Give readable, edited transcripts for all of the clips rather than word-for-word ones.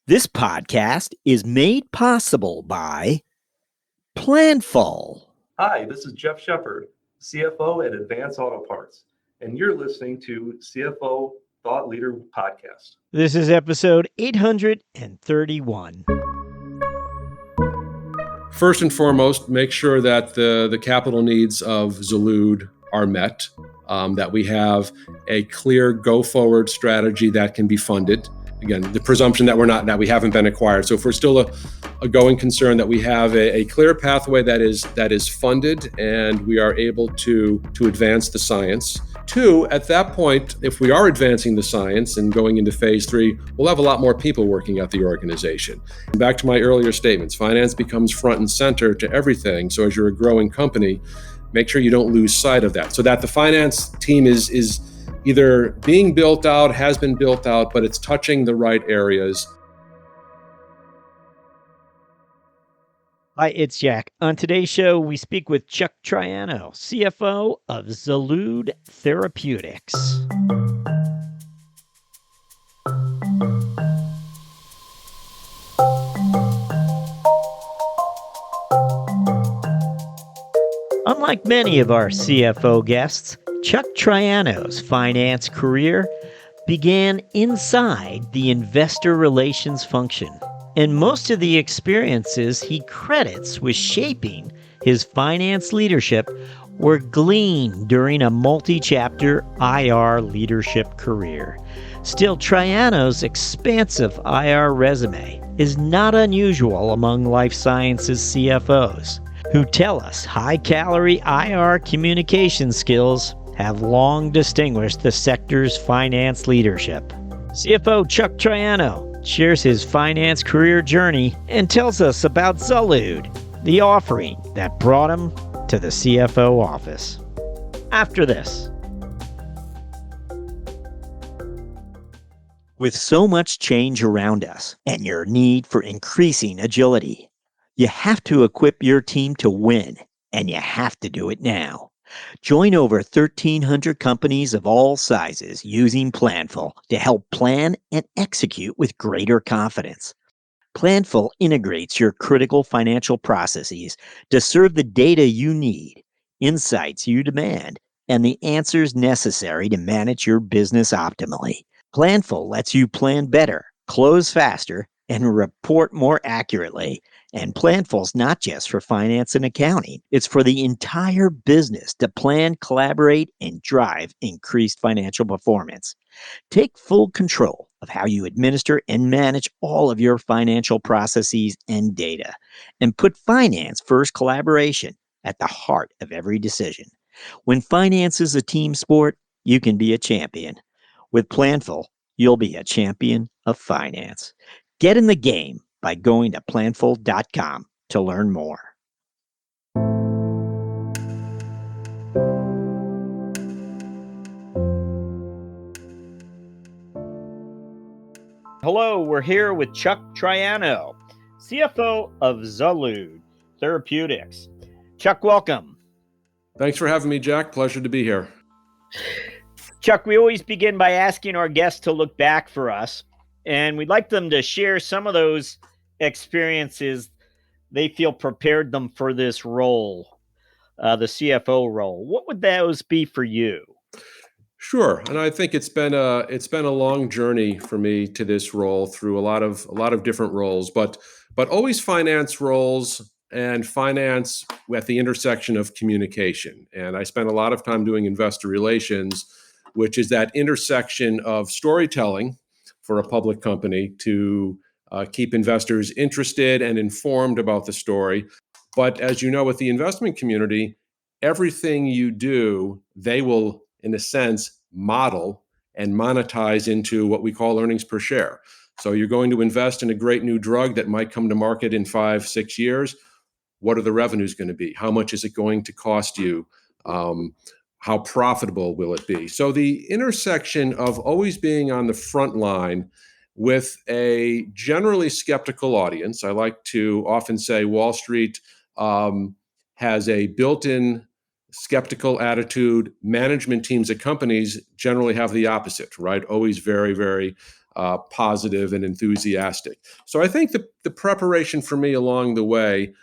This podcast is made possible by Planful. Hi, this is Jeff Shepard, CFO at Advanced Auto Parts, and you're listening to CFO Thought Leader Podcast. This is episode 831. First and foremost, make sure that the capital needs of Xalud are met, that we have a clear go-forward strategy that can be funded. Again, the presumption that we haven't been acquired. So if we're still a going concern, that we have a clear pathway that is funded and we are able to advance the science. Two, at that point, if we are advancing the science and going into phase 3, we'll have a lot more people working at the organization. And back to my earlier statements, finance becomes front and center to everything. So as you're a growing company, make sure you don't lose sight of that. So that the finance team is either being built out, has been built out, but it's touching the right areas. Hi, it's Jack. On today's show, we speak with Chuck Triano, CFO of Xalud Therapeutics. Unlike many of our CFO guests, Chuck Triano's finance career began inside the investor relations function, and most of the experiences he credits with shaping his finance leadership were gleaned during a multi-chapter IR leadership career. Still, Triano's expansive IR resume is not unusual among life sciences CFOs, who tell us high-calorie IR communication skills have long distinguished the sector's finance leadership. CFO Chuck Triano shares his finance career journey and tells us about Xalud, the offering that brought him to the CFO office. After this. With so much change around us and your need for increasing agility, you have to equip your team to win, and you have to do it now. Join over 1,300 companies of all sizes using Planful to help plan and execute with greater confidence. Planful integrates your critical financial processes to serve the data you need, insights you demand, and the answers necessary to manage your business optimally. Planful lets you plan better, close faster, and report more accurately. And Planful's not just for finance and accounting. It's for the entire business to plan, collaborate, and drive increased financial performance. Take full control of how you administer and manage all of your financial processes and data. And put finance first collaboration at the heart of every decision. When finance is a team sport, you can be a champion. With Planful, you'll be a champion of finance. Get in the game by going to planful.com to learn more. Hello, we're here with Chuck Triano, CFO of Xalud Therapeutics. Chuck, welcome. Thanks for having me, Jack. Pleasure to be here. Chuck, we always begin by asking our guests to look back for us, and we'd like them to share some of those experiences they feel prepared them for this role, the CFO role. What would those be for you? Sure, and I think it's been a long journey for me to this role through a lot of different roles, but always finance roles and finance at the intersection of communication. And I spent a lot of time doing investor relations, which is that intersection of storytelling for a public company to keep investors interested and informed about the story. But as you know, with the investment community, everything you do, they will, in a sense, model and monetize into what we call earnings per share. So you're going to invest in a great new drug that might come to market in 5-6 years. What are the revenues going to be? How much is it going to cost you? How profitable will it be? So the intersection of always being on the front line with a generally skeptical audience. I like to often say Wall Street has a built-in skeptical attitude. Management teams at companies generally have the opposite, right? Always very, very positive and enthusiastic. So I think the preparation for me along the way,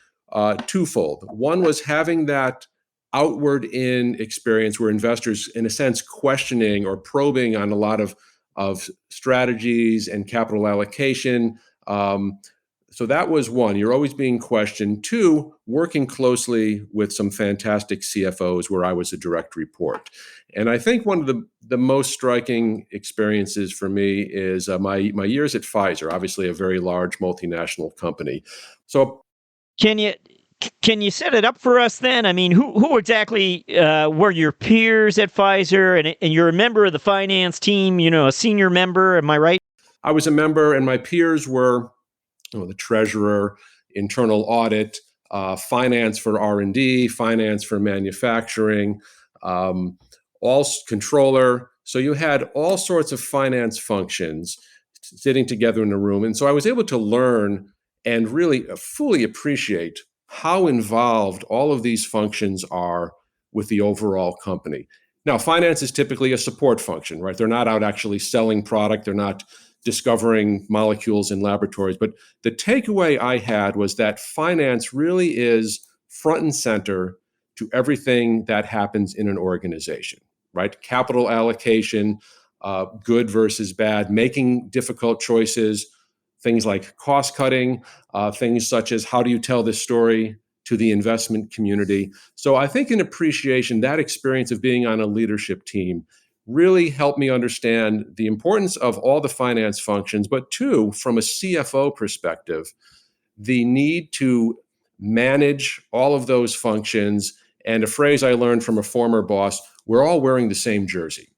twofold. One was having that outward in experience where investors, in a sense, questioning or probing on a lot of strategies and capital allocation. So that was one. You're always being questioned. Two, working closely with some fantastic CFOs where I was a direct report. And I think one of the most striking experiences for me is my years at Pfizer, obviously a very large multinational company. So Can you set it up for us then? I mean, who exactly were your peers at Pfizer, and you're a member of the finance team, a senior member, am I right? I was a member, and my peers were the treasurer, internal audit, finance for R&D, finance for manufacturing, all controller. So you had all sorts of finance functions sitting together in a room. And so I was able to learn and really fully appreciate how involved all of these functions are with the overall company. Now, finance is typically a support function, right? They're not out actually selling product. They're not discovering molecules in laboratories. But the takeaway I had was that finance really is front and center to everything that happens in an organization, right? Capital allocation, good versus bad, making difficult choices, things like cost cutting, things such as how do you tell this story to the investment community. So I think in appreciation, that experience of being on a leadership team really helped me understand the importance of all the finance functions, but two, from a CFO perspective, the need to manage all of those functions. And a phrase I learned from a former boss, we're all wearing the same jersey.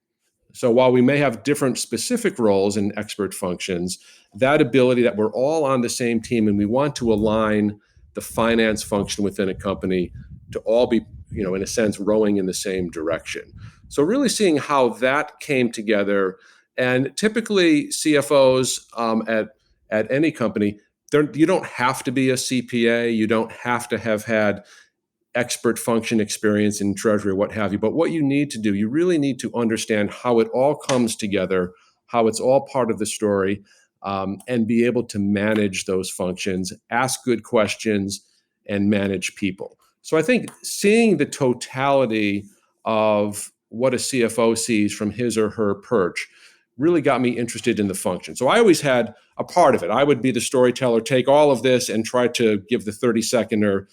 So while we may have different specific roles and expert functions, that ability that we're all on the same team and we want to align the finance function within a company to all be, in a sense, rowing in the same direction. So really seeing how that came together, and typically CFOs at any company, you don't have to be a CPA, you don't have to have had expert function experience in treasury or what have you. But what you need to do, you really need to understand how it all comes together, how it's all part of the story, and be able to manage those functions, ask good questions, and manage people. So I think seeing the totality of what a CFO sees from his or her perch really got me interested in the function. So I always had a part of it. I would be the storyteller, take all of this and try to give the 30-second or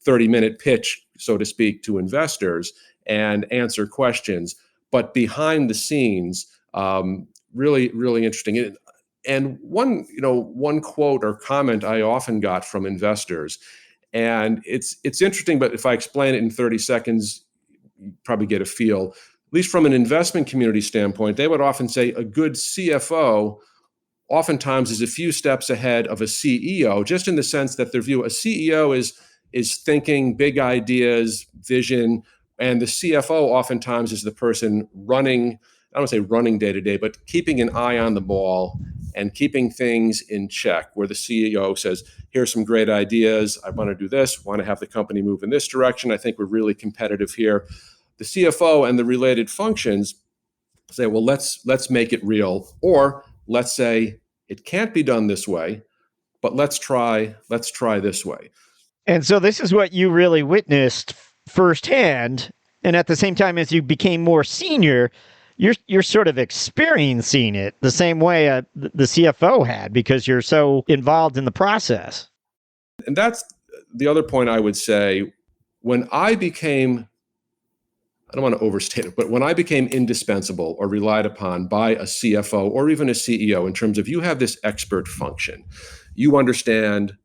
30-minute pitch, so to speak, to investors and answer questions. But behind the scenes, really, really interesting. And one quote or comment I often got from investors, and it's interesting, but if I explain it in 30 seconds, you probably get a feel. At least from an investment community standpoint, they would often say a good CFO oftentimes is a few steps ahead of a CEO, just in the sense that their view, a CEO is thinking big ideas, vision, and the CFO oftentimes is the person running, I don't want to say running day to day, but keeping an eye on the ball and keeping things in check, where the CEO says, here's some great ideas, I want to do this, want to have the company move in this direction, I think we're really competitive here. The CFO and the related functions say, well, let's make it real, or let's say it can't be done this way, but let's try this way. And so this is what you really witnessed firsthand. And at the same time, as you became more senior, you're sort of experiencing it the same way the CFO had, because you're so involved in the process. And that's the other point I would say. When I became, I don't want to overstate it, but when I became indispensable or relied upon by a CFO or even a CEO, in terms of you have this expert function, you understand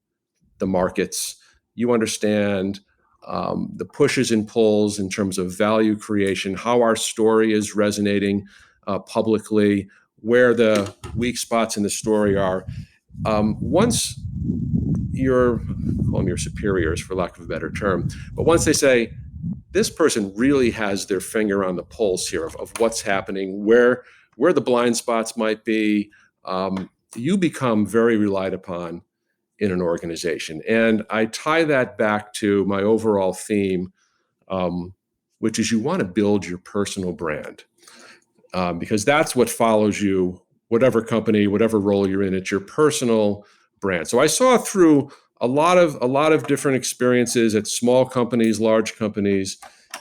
the markets, you understand the pushes and pulls in terms of value creation, how our story is resonating publicly, where the weak spots in the story are. Once your superiors, for lack of a better term, but once they say, this person really has their finger on the pulse here of what's happening, where the blind spots might be, you become very relied upon in an organization. And I tie that back to my overall theme, which is you want to build your personal brand, because that's what follows you whatever company, whatever role you're in, it's your personal brand. So I saw through a lot of different experiences at small companies, large companies,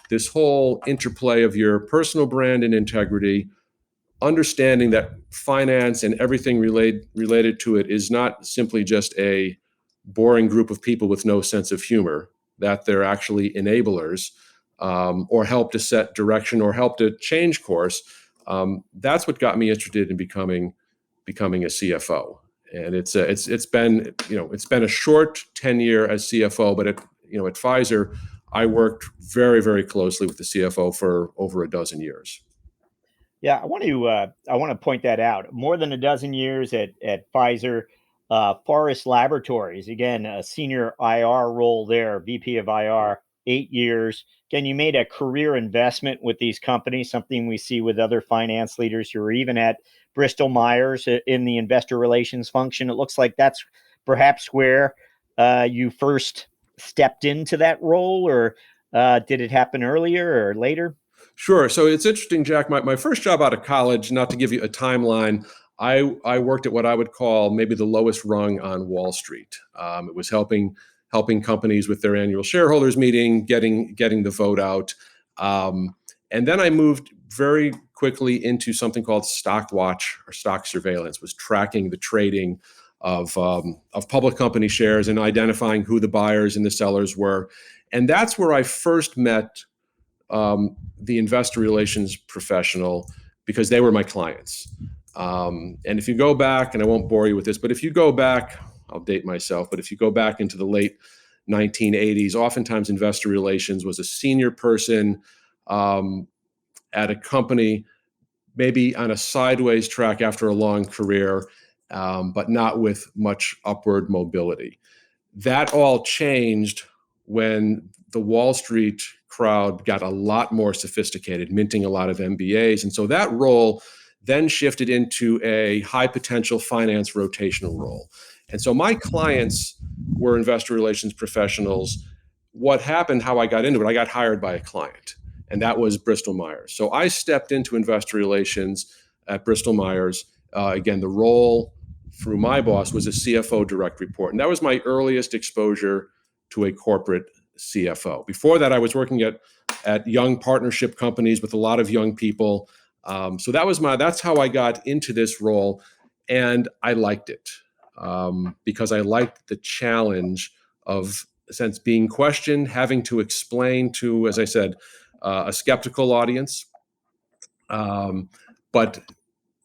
this whole interplay of your personal brand and integrity, understanding that finance and everything related to it is not simply just a boring group of people with no sense of humor, that they're actually enablers, or help to set direction or help to change course. That's what got me interested in becoming a CFO. And it's been a short tenure as CFO, but at Pfizer, I worked very, very closely with the CFO for over a dozen years. Yeah, I want to point that out. More than a dozen years at Pfizer, Forest Laboratories. Again, a senior IR role there, VP of IR, 8 years. Again, you made a career investment with these companies, something we see with other finance leaders who are even at Bristol Myers in the investor relations function. It looks like that's perhaps where you first stepped into that role, or did it happen earlier or later? Sure. So it's interesting, Jack. My first job out of college, not to give you a timeline, I worked at what I would call maybe the lowest rung on Wall Street. It was helping companies with their annual shareholders meeting, getting the vote out. And then I moved very quickly into something called stock watch or stock surveillance, was tracking the trading of public company shares and identifying who the buyers and the sellers were. And that's where I first met the investor relations professional, because they were my clients. And if you go back, and I won't bore you with this, but if you go back, I'll date myself, but if you go back into the late 1980s, oftentimes investor relations was a senior person at a company, maybe on a sideways track after a long career, but not with much upward mobility. That all changed when the Wall Street crowd got a lot more sophisticated, minting a lot of MBAs. And so that role then shifted into a high potential finance rotational role. And so my clients were investor relations professionals. What happened, how I got into it, I got hired by a client, and that was Bristol Myers. So I stepped into investor relations at Bristol Myers. Again, the role through my boss was a CFO direct report. And that was my earliest exposure to a corporate CFO. Before that, I was working at young partnership companies with a lot of young people. So that's how I got into this role. And I liked it because I liked the challenge of, in a sense, being questioned, having to explain to, as I said, a skeptical audience. But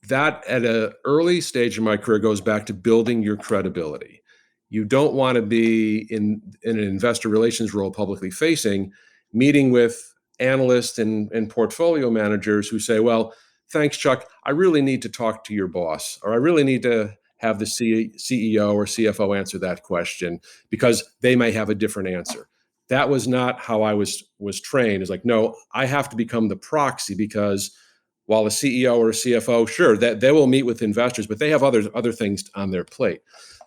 that at an early stage in my career goes back to building your credibility. You don't want to be in an investor relations role, publicly facing, meeting with analysts and portfolio managers who say, well, thanks, Chuck, I really need to talk to your boss, or I really need to have the CEO or CFO answer that question because they may have a different answer. That was not how I was trained. It's like, no, I have to become the proxy, because while a CEO or a CFO, sure, that they will meet with investors, but they have other things on their plate.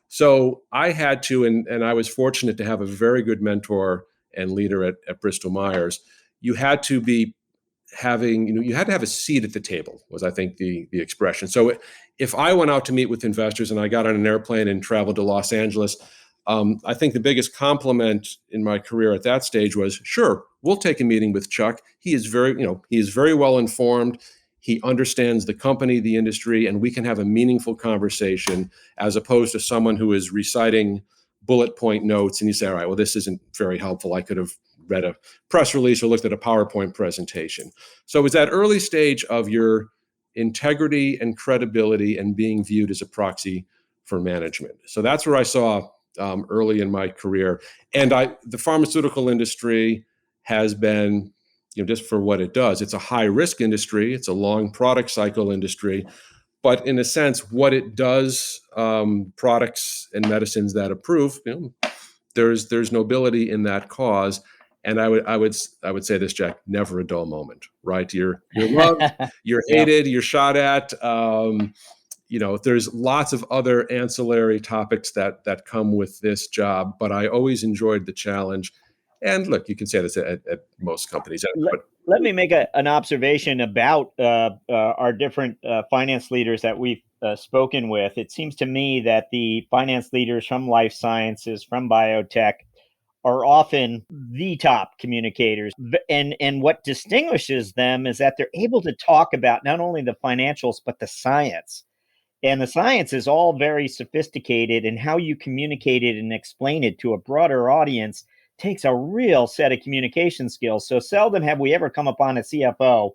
So I had to, and I was fortunate to have a very good mentor and leader at Bristol Myers. You had to be having, you had to have a seat at the table, was I think the expression. So if I went out to meet with investors and I got on an airplane and traveled to Los Angeles, I think the biggest compliment in my career at that stage was, sure, we'll take a meeting with Chuck. He is very well informed. He understands the company, the industry, and we can have a meaningful conversation, as opposed to someone who is reciting bullet point notes and you say, all right, well, this isn't very helpful. I could have read a press release or looked at a PowerPoint presentation. So it was that early stage of your integrity and credibility and being viewed as a proxy for management. So that's where I saw early in my career. And the pharmaceutical industry has been, just for what it does, it's a high risk industry. It's a long product cycle industry. But in a sense, what it does, products and medicines that approve, there's nobility in that cause. And I would say this, Jack, never a dull moment, right? You're loved, you're hated, you're shot at. There's lots of other ancillary topics that come with this job, but I always enjoyed the challenge. And look, you can say this at most companies. Let me make an observation about our different finance leaders that we've spoken with, it seems to me that the finance leaders from life sciences, from biotech, are often the top communicators. And what distinguishes them is that they're able to talk about not only the financials, but the science. And the science is all very sophisticated, and how you communicate it and explain it to a broader audience takes a real set of communication skills. So seldom have we ever come upon a CFO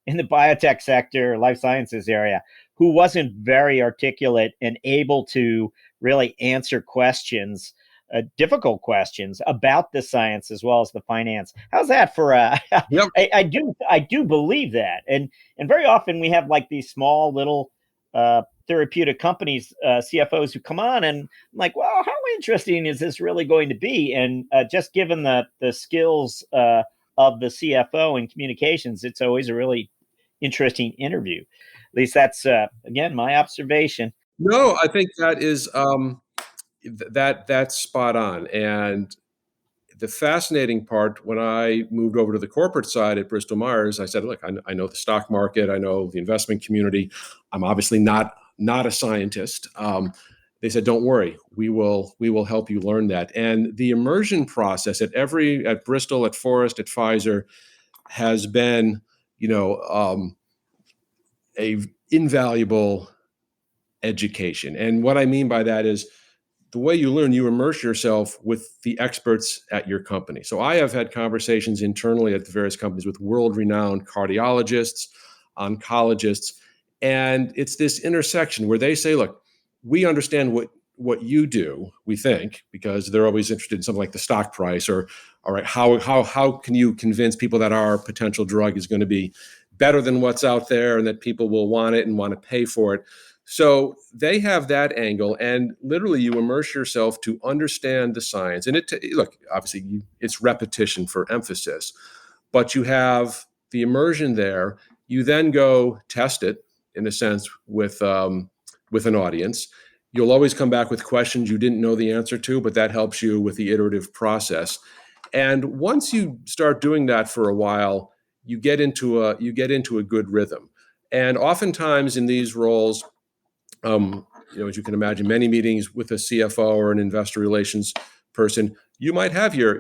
in the biotech sector, life sciences area, who wasn't very articulate and able to really answer questions, difficult questions about the science as well as the finance. How's that for? Yep. I do believe that, and very often we have like these small little therapeutic companies, CFOs who come on, and I'm like, well, how interesting is this really going to be? And just given the skills of the CFO in communications, it's always a really interesting interview. At least that's again my observation. No, I think that is that's spot on. And the fascinating part, when I moved over to the corporate side at Bristol Myers, I said, look, I know the stock market, I know the investment community. I'm obviously not a scientist. They said, don't worry, we will help you learn that. And the immersion process at Bristol, at Forest, at Pfizer has been, a invaluable education. And what I mean by that is the way you learn, you immerse yourself with the experts at your company. So I have had conversations internally at the various companies with world-renowned cardiologists, oncologists, and it's this intersection where they say, look, we understand what you do, we think, because they're always interested in something like the stock price, or all right, how can you convince people that our potential drug is going to be better than what's out there and that people will want it and want to pay for it. So they have that angle, and literally you immerse yourself to understand the science. And look, obviously it's repetition for emphasis, but you have the immersion there. You then go test it, in a sense, with an audience. You'll always come back with questions you didn't know the answer to, but that helps you with the iterative process. And once you start doing that for a while, you get into a good rhythm. And oftentimes in these roles, as you can imagine, many meetings with a CFO or an investor relations person, you might have your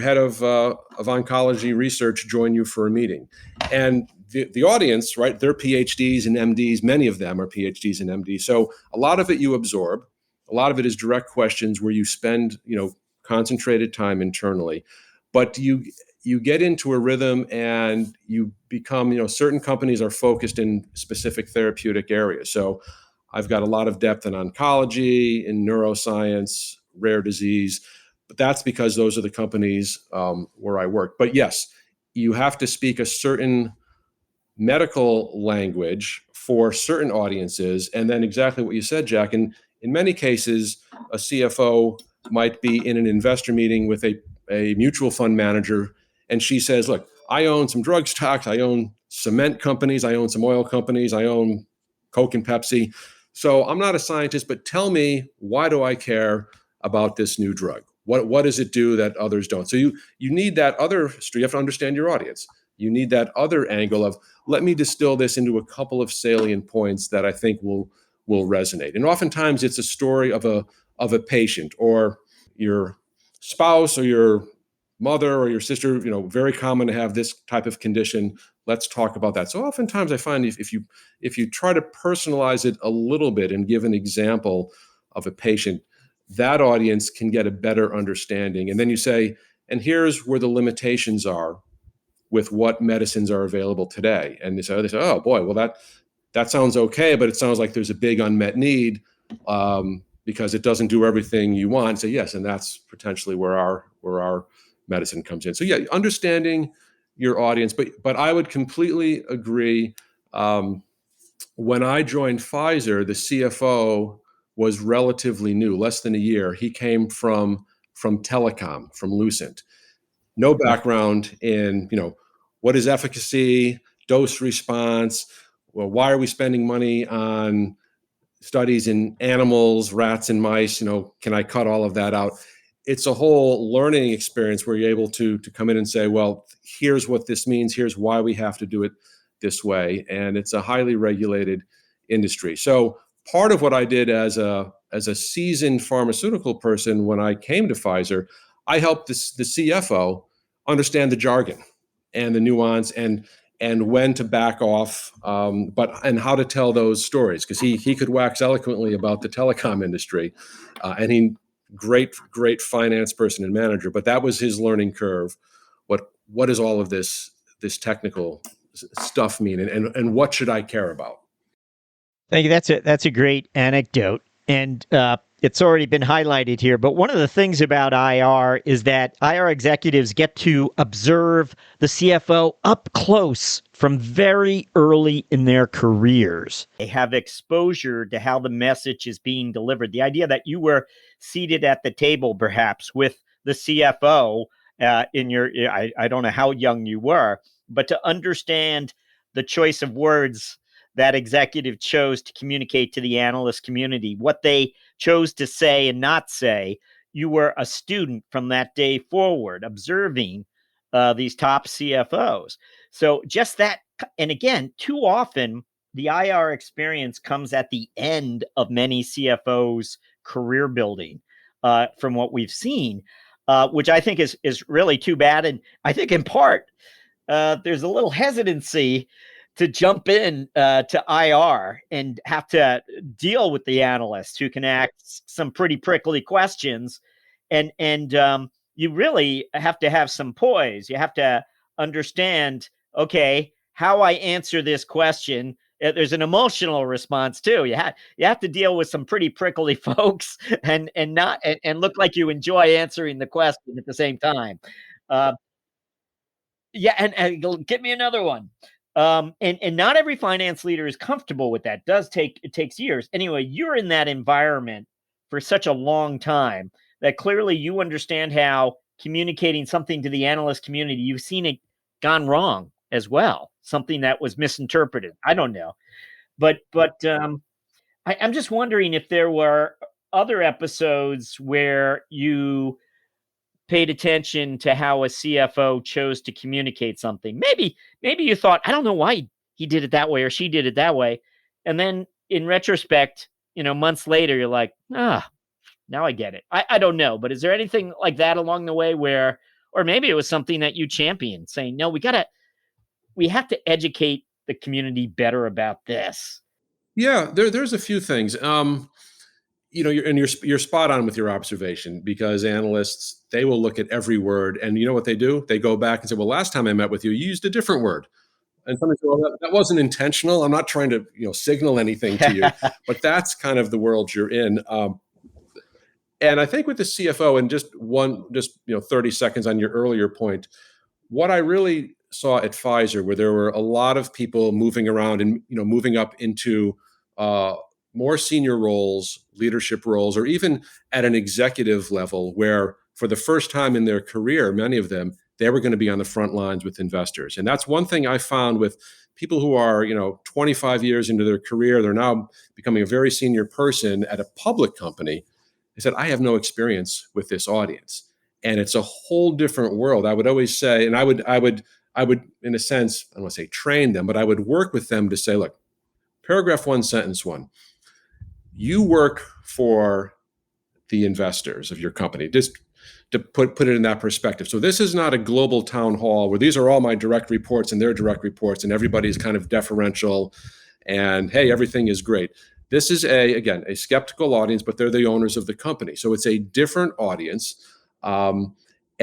head of oncology research join you for a meeting, and the audience, right? They're PhDs and MDs. Many of them are PhDs and MDs. So a lot of it you absorb. A lot of it is direct questions where you spend concentrated time internally, but you get into a rhythm and you become, certain companies are focused in specific therapeutic areas. So I've got a lot of depth in oncology, in neuroscience, rare disease, but that's because those are the companies where I work. But yes, you have to speak a certain medical language for certain audiences. And then exactly what you said, Jack, and in many cases, a CFO might be in an investor meeting with a mutual fund manager, and she says, look, I own some drug stocks, I own cement companies, I own some oil companies, I own Coke and Pepsi. So I'm not a scientist, but tell me, why do I care about this new drug? What does it do that others don't? So you need that other, you have to understand your audience. You need that other angle of, let me distill this into a couple of salient points that I think will resonate. And oftentimes it's a story of a patient or your spouse or your mother or your sister, very common to have this type of condition. Let's talk about that. So oftentimes I find if you try to personalize it a little bit and give an example of a patient, that audience can get a better understanding. And then you say, and here's where the limitations are with what medicines are available today. And they say, oh boy, well that sounds okay, but it sounds like there's a big unmet need because it doesn't do everything you want. So yes, and that's potentially where our medicine comes in. So yeah, understanding your audience, but I would completely agree. When I joined Pfizer, the CFO was relatively new, less than a year. He came from telecom, from Lucent. No background in, what is efficacy, dose response, well, why are we spending money on studies in animals, rats and mice, can I cut all of that out? It's a whole learning experience where you're able to come in and say, well, here's what this means. Here's why we have to do it this way. And it's a highly regulated industry. So part of what I did as a seasoned pharmaceutical person when I came to Pfizer, I helped the CFO understand the jargon and the nuance and when to back off, and how to tell those stories, because he could wax eloquently about the telecom industry, and he great finance person and manager, but that was his learning curve. What does all of this technical stuff mean, and what should I care about? Thank you. That's a great anecdote, and it's already been highlighted here. But one of the things about IR is that IR executives get to observe the CFO up close from very early in their careers. They have exposure to how the message is being delivered. The idea that you were seated at the table, perhaps with the CFO I don't know how young you were, but to understand the choice of words that executive chose to communicate to the analyst community, what they chose to say and not say. You were a student from that day forward, observing these top CFOs. So just that, and again, too often the IR experience comes at the end of many CFOs' career building, from what we've seen, which I think is really too bad. And I think in part, there's a little hesitancy to jump in to IR and have to deal with the analysts who can ask some pretty prickly questions. And you really have to have some poise. You have to understand, okay, how I answer this question. There's an emotional response too. You have to deal with some pretty prickly folks and look like you enjoy answering the question at the same time. Yeah, and get me another one. And not every finance leader is comfortable with that. It takes years. Anyway, you're in that environment for such a long time that clearly you understand how communicating something to the analyst community, you've seen it gone wrong as well, something that was misinterpreted. I don't know. But I'm just wondering if there were other episodes where you paid attention to how a CFO chose to communicate something. Maybe you thought, I don't know why he did it that way or she did it that way. And then in retrospect, months later, you're like, now I get it. I don't know. But is there anything like that along the way where, or maybe it was something that you championed, saying, no, we have to educate the community better about this? Yeah, there's a few things. You're spot on with your observation, because analysts, they will look at every word, and you know what they do? They go back and say, well, last time I met with you, you used a different word. And somebody said, well, that wasn't intentional. I'm not trying to, signal anything to you, but that's kind of the world you're in. And I think with the CFO, and just 30 seconds on your earlier point, what I really saw at Pfizer, where there were a lot of people moving around and, moving up into more senior roles, leadership roles, or even at an executive level, where for the first time in their career, many of them, they were going to be on the front lines with investors. And that's one thing I found with people who are, 25 years into their career, they're now becoming a very senior person at a public company. They said, I have no experience with this audience. And it's a whole different world. I would always say, and I would, in a sense, I don't want to say train them, but I would work with them to say, look, paragraph 1, sentence 1, you work for the investors of your company, just to put it in that perspective. So this is not a global town hall where these are all my direct reports and their direct reports, and everybody's kind of deferential and, hey, everything is great. This is a skeptical audience, but they're the owners of the company. So it's a different audience. And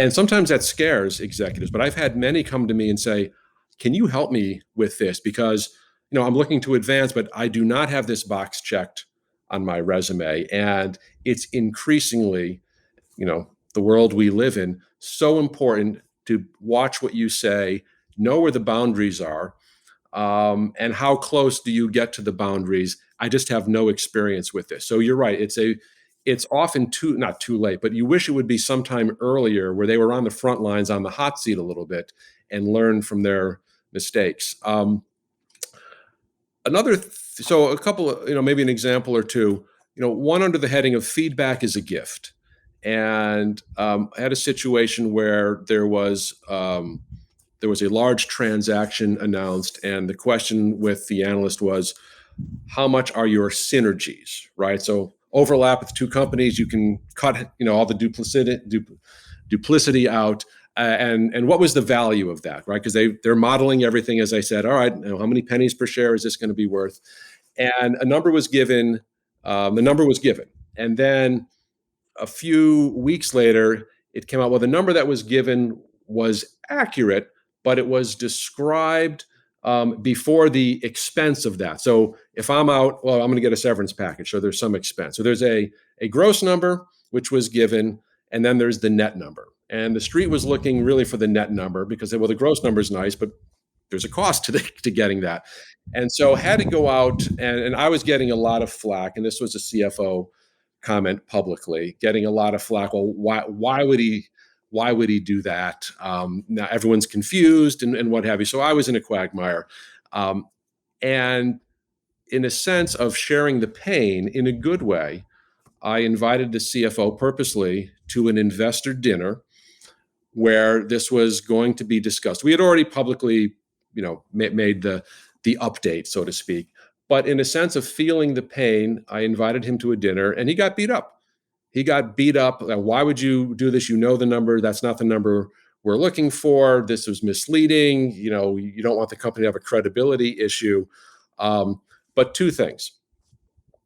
sometimes that scares executives, but I've had many come to me and say, can you help me with this? Because, I'm looking to advance, but I do not have this box checked on my resume. And it's increasingly, the world we live in, so important to watch what you say, know where the boundaries are, and how close do you get to the boundaries. I just have no experience with this. So you're right. It's often not too late, but you wish it would be sometime earlier, where they were on the front lines, on the hot seat a little bit, and learn from their mistakes. So a couple of, maybe an example or two, one under the heading of feedback is a gift. And I had a situation where there was a large transaction announced, and the question with the analyst was, how much are your synergies, right? So overlap with two companies, you can cut, all the duplicity out. And what was the value of that, right? Because they're modeling everything, as I said. All right, how many pennies per share is this going to be worth? And a number was given. The number was given, and then a few weeks later, it came out. Well, the number that was given was accurate, but it was described before the expense of that. So if I'm out, well, I'm going to get a severance package. So there's some expense. So there's a gross number, which was given, and then there's the net number. And the street was looking really for the net number because, well, the gross number is nice, but there's a cost to getting that. And so had to go out, and I was getting a lot of flack, and this was a CFO comment publicly, getting a lot of flack. Well, why would he do that? Now everyone's confused and what have you. So I was in a quagmire. And in a sense of sharing the pain in a good way, I invited the CFO purposely to an investor dinner where this was going to be discussed. We had already publicly, made the update, so to speak. But in a sense of feeling the pain, I invited him to a dinner, and he got beat up. Why would you do this? You know the number. That's not the number we're looking for. This was misleading. You don't want the company to have a credibility issue. But two things.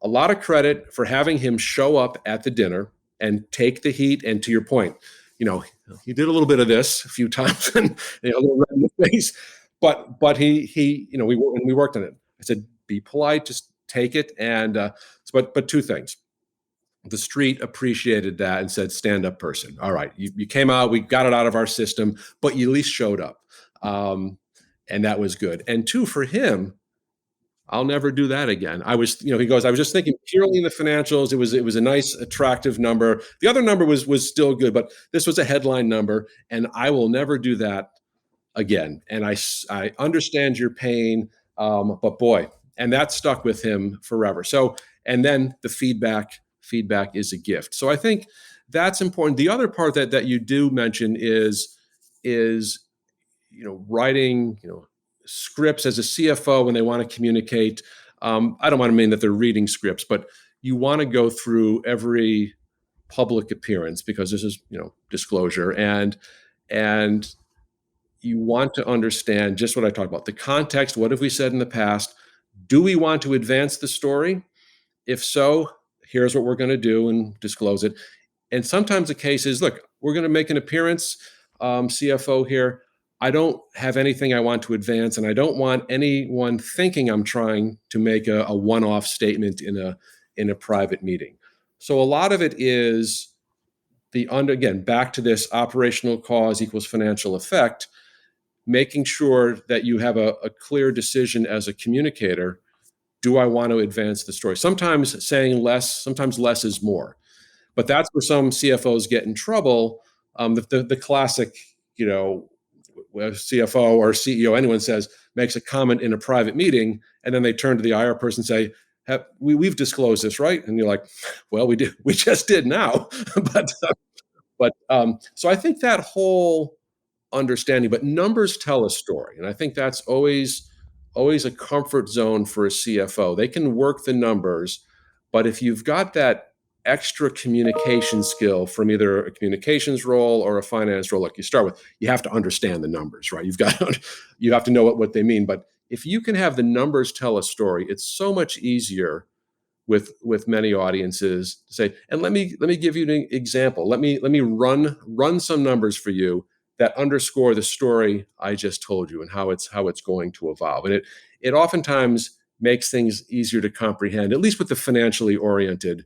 A lot of credit for having him show up at the dinner and take the heat. And to your point, he did a little bit of this a few times and a little red in the face. But he we worked on it. I said, be polite, just take it. And but two things. The street appreciated that and said, stand up person. All right, you came out, we got it out of our system, but you at least showed up. And that was good. And two, for him, I'll never do that again. I was, he goes, I was just thinking purely in the financials. It was a nice, attractive number. The other number was still good, but this was a headline number, and I will never do that again. And I understand your pain, but boy, and that stuck with him forever. So, and then the feedback is a gift. So I think that's important. The other part that you do mention is writing, scripts as a CFO when they want to communicate. I don't want to mean that they're reading scripts, but you want to go through every public appearance because this is, disclosure, and you want to understand just what I talked about, the context. What have we said in the past? Do we want to advance the story? If so, here's what we're going to do and disclose it. And sometimes the case is, look, we're going to make an appearance, CFO here. I don't have anything I want to advance, and I don't want anyone thinking I'm trying to make a one-off statement in a private meeting. So a lot of it is again, back to this operational cause equals financial effect, making sure that you have a clear decision as a communicator. Do I want to advance the story? Sometimes saying less, sometimes less is more. But that's where some CFOs get in trouble. The classic, CFO or CEO, anyone makes a comment in a private meeting, and then they turn to the IR person and say, we've disclosed this, right? And you're like, well, we did. We just did now. but so I think that whole understanding, but numbers tell a story. And I think that's always a comfort zone for a CFO. They can work the numbers, but if you've got that extra communication skill from either a communications role or a finance role, like you start with, you have to understand the numbers, right? You have to know what they mean. But if you can have the numbers tell a story, it's so much easier with many audiences to say, and let me give you an example. Let me run some numbers for you that underscore the story I just told you and how it's going to evolve. And it oftentimes makes things easier to comprehend, at least with the financially oriented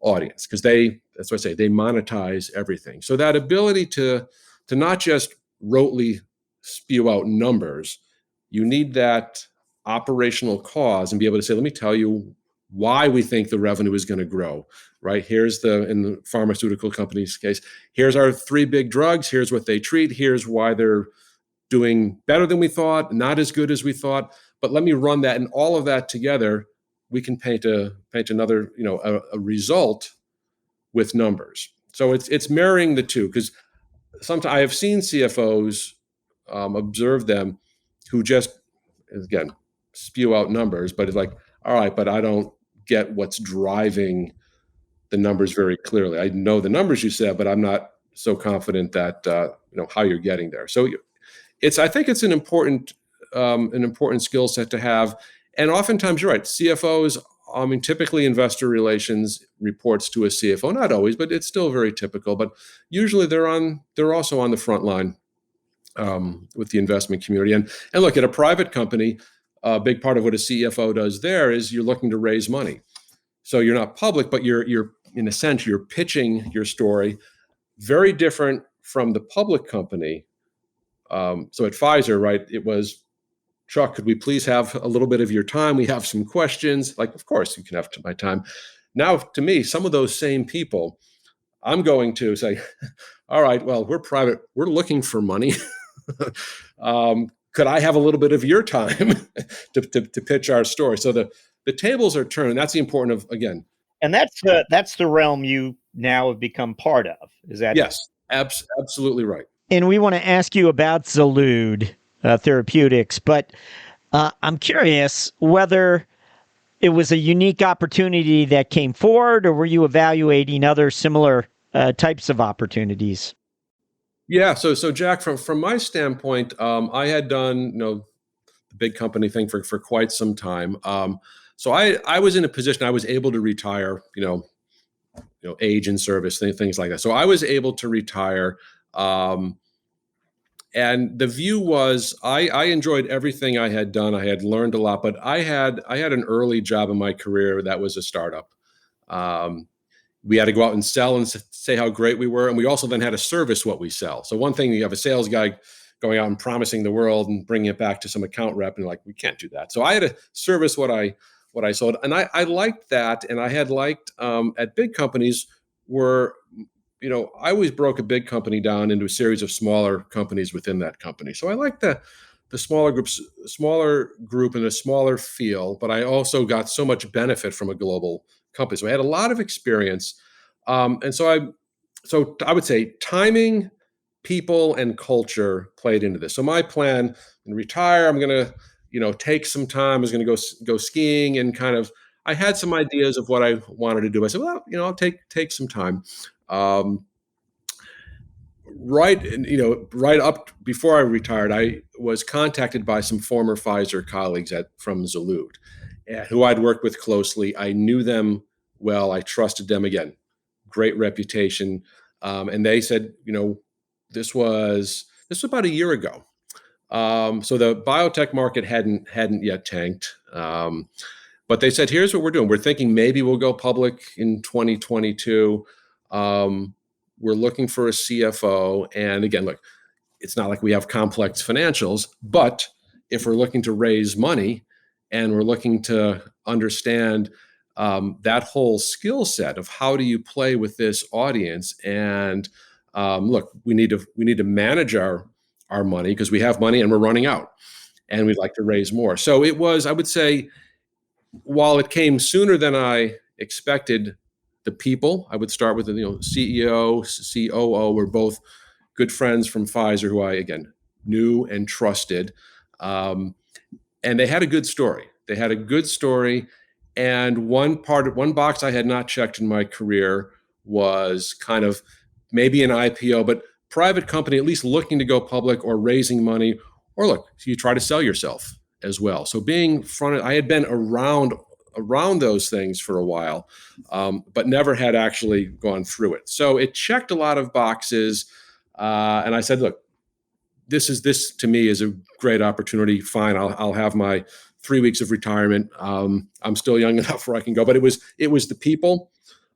audience, because that's what I say, they monetize everything. So that ability to not just rotely spew out numbers, you need that operational cause and be able to say, let me tell you why we think the revenue is going to grow, right? Here's in the pharmaceutical company's case, here's our 3 big drugs. Here's what they treat. Here's why they're doing better than we thought, not as good as we thought. But let me run that, and all of that together, we can paint another, a result with numbers. So it's marrying the two, because sometimes I have seen CFOs observe them who just, again, spew out numbers, but it's like, all right, but I don't get what's driving the numbers very clearly. I know the numbers you said, but I'm not so confident that how you're getting there. So I think it's an important skill set to have. And oftentimes you're right. CFOs, I mean, typically investor relations reports to a CFO. Not always, but it's still very typical. But usually they're also on the front line with the investment community. And look, at a private company, a big part of what a CFO does there is you're looking to raise money. So you're not public, but you're in a sense you're pitching your story. Very different from the public company. So at Pfizer, right, it was, Chuck, could we please have a little bit of your time? We have some questions. Like, of course, you can have my time. Now, to me, some of those same people, I'm going to say, all right, well, we're private. We're looking for money. Could I have a little bit of your time to pitch our story? So the tables are turned. That's the important of, again. And that's the realm you now have become part of. Is that? Yes, absolutely right. And we want to ask you about Xalud Therapeutics, but I'm curious whether it was a unique opportunity that came forward, or were you evaluating other similar types of opportunities? Yeah, so Jack, from my standpoint, I had done the big company thing for quite some time. So I was in a position I was able to retire, age and service, things like that. So I was able to retire. And the view was I enjoyed everything I had done. I had learned a lot, but I had an early job in my career that was a startup. We had to go out and sell and say how great we were. And we also then had to service what we sell. So one thing, you have a sales guy going out and promising the world and bringing it back to some account rep, and like, we can't do that. So I had to service what I sold. And I liked that. And I had liked at big companies where, I always broke a big company down into a series of smaller companies within that company. So I like the smaller group and a smaller feel, but I also got so much benefit from a global company. So I had a lot of experience. And so I would say timing, people, and culture played into this. So my plan, I'm going to retire. I'm going to, take some time. I was going to go skiing, and kind of, I had some ideas of what I wanted to do. I said, well, I'll take some time. Right up before I retired, I was contacted by some former Pfizer colleagues from Xalud, who I'd worked with closely. I knew them well. I trusted them. Again, great reputation. And they said, this was about a year ago. So the biotech market hadn't yet tanked. But they said, here's what we're doing. We're thinking maybe we'll go public in 2022. We're looking for a CFO. And again, look, it's not like we have complex financials, but if we're looking to raise money and we're looking to understand that whole skill set of how do you play with this audience, and look, we need to manage our money because we have money and we're running out, and we'd like to raise more. So it was, I would say, while it came sooner than I expected, the people, I would start with the CEO, COO, were both good friends from Pfizer who I, again, knew and trusted. And they had a good story. And one box I had not checked in my career was kind of maybe an IPO, but private company, at least looking to go public or raising money, or look, you try to sell yourself as well. So being fronted, I had been around those things for a while, but never had actually gone through it. So it checked a lot of boxes. And I said, look, this to me is a great opportunity. Fine. I'll have my 3 weeks of retirement. I'm still young enough where I can go, but it was the people,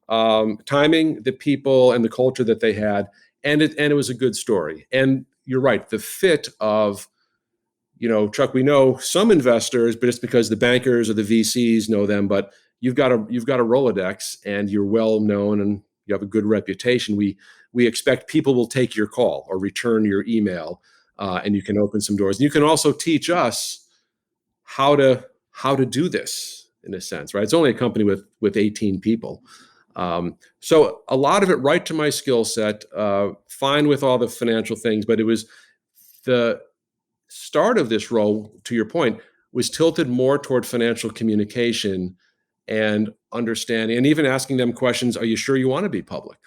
timing, the people, and the culture that they had. And it was a good story. And you're right. The fit of, Chuck, we know some investors, but it's because the bankers or the VCs know them. But you've got a Rolodex, and you're well known, and you have a good reputation. We expect people will take your call or return your email, and you can open some doors. And you can also teach us how to do this in a sense, right? It's only a company with 18 people. So a lot of it right to my skill set, fine with all the financial things, but it was the start of this role, to your point, was tilted more toward financial communication and understanding, and even asking them questions. Are you sure you want to be public?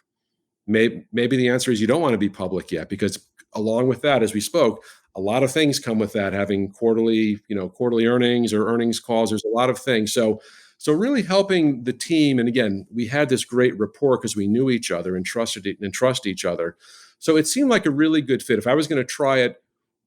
Maybe the answer is you don't want to be public yet, because along with that, as we spoke, a lot of things come with that, having quarterly earnings or earnings calls. There's a lot of things. So really helping the team. And again, we had this great rapport because we knew each other and trust each other. So it seemed like a really good fit. If I was going to try it,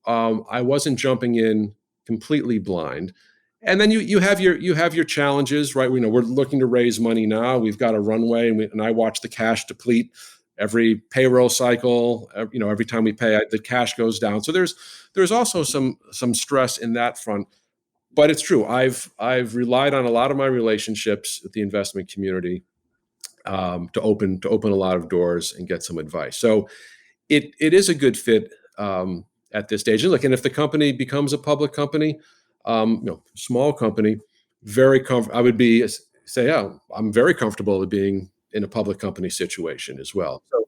I wasn't jumping in completely blind. And then you have your challenges, right? We're looking to raise money now. We've got a runway, and I watch the cash deplete every payroll cycle. Every time we pay, the cash goes down. So there's also some stress in that front. But it's true. I've relied on a lot of my relationships with the investment community to open a lot of doors and get some advice. So it is a good fit at this stage. And look, and if the company becomes a public company, small company, I would I'm very comfortable with being in a public company situation as well. So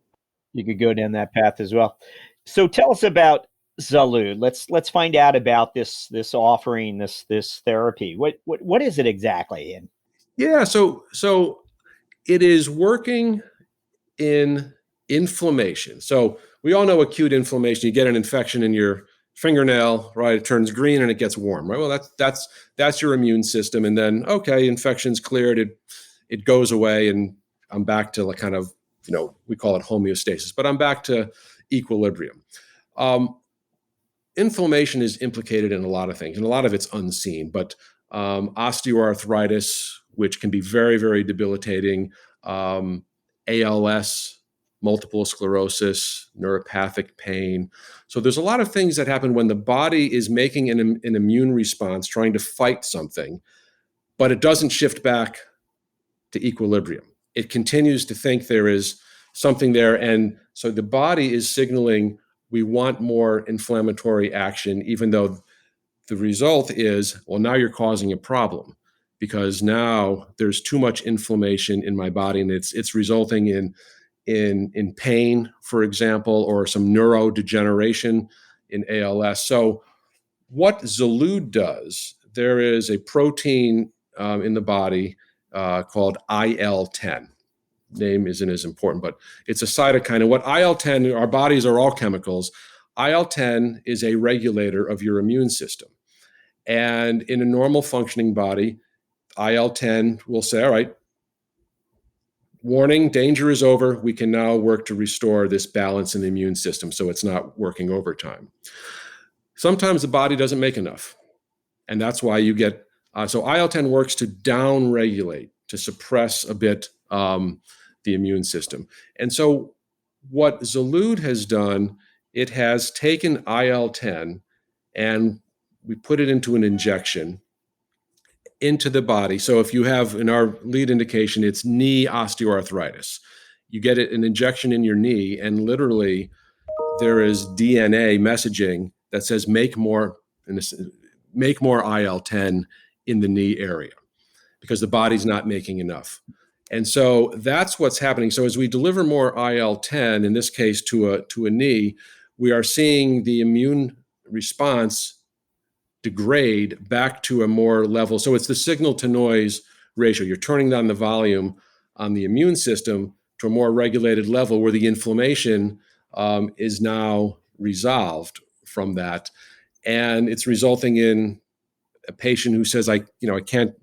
you could go down that path as well. So tell us about Xalud. Let's find out about this offering, this therapy. What is it exactly? And yeah, so it is working in inflammation. So we all know acute inflammation. You get an infection in your fingernail, right? It turns green and it gets warm, right? Well, that's your immune system. And then, okay, infection's cleared, it goes away, and I'm back to kind of, we call it homeostasis, but I'm back to equilibrium. Inflammation is implicated in a lot of things, and a lot of it's unseen, but osteoarthritis, which can be very, very debilitating, ALS, multiple sclerosis, neuropathic pain. So there's a lot of things that happen when the body is making an immune response, trying to fight something, but it doesn't shift back to equilibrium. It continues to think there is something there. And so the body is signaling, we want more inflammatory action, even though the result is, well, now you're causing a problem, because now there's too much inflammation in my body, and it's resulting in pain, for example, or some neurodegeneration in ALS. So what Xalud does, there is a protein in the body called IL-10. Name isn't as important, but it's a cytokine. And what IL-10, our bodies are all chemicals. IL-10 is a regulator of your immune system. And in a normal functioning body, IL-10 will say, all right, warning, danger is over. We can now work to restore this balance in the immune system so it's not working overtime. Sometimes the body doesn't make enough. And that's why you get, so IL-10 works to downregulate, to suppress a bit the immune system. And so what Xalud has done, it has taken IL-10 and we put it into an injection into the body. So if you have, in our lead indication, it's knee osteoarthritis. You get an injection in your knee, and literally there is DNA messaging that says make more IL-10 in the knee area, because the body's not making enough. And so that's what's happening. So as we deliver more IL-10, in this case to a knee, we are seeing the immune response degrade back to a more level. So it's the signal to noise ratio. You're turning down the volume on the immune system to a more regulated level where the inflammation is now resolved from that. And it's resulting in a patient who says, I can't,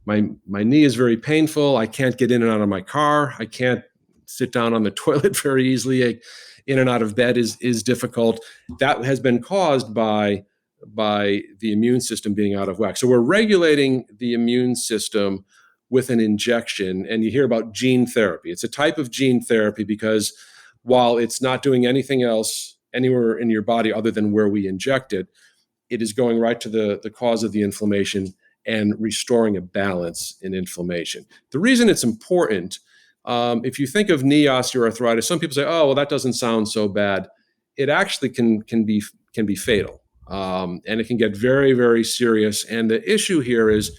my knee is very painful. I can't get in and out of my car. I can't sit down on the toilet very easily. In and out of bed is difficult. That has been caused by the immune system being out of whack. So we're regulating the immune system with an injection. And you hear about gene therapy. It's a type of gene therapy because while it's not doing anything else anywhere in your body other than where we inject it, it is going right to the cause of the inflammation and restoring a balance in inflammation. The reason it's important, if you think of knee osteoarthritis, some people say, oh, well, that doesn't sound so bad. It actually can be fatal. And it can get very, very serious. And the issue here is,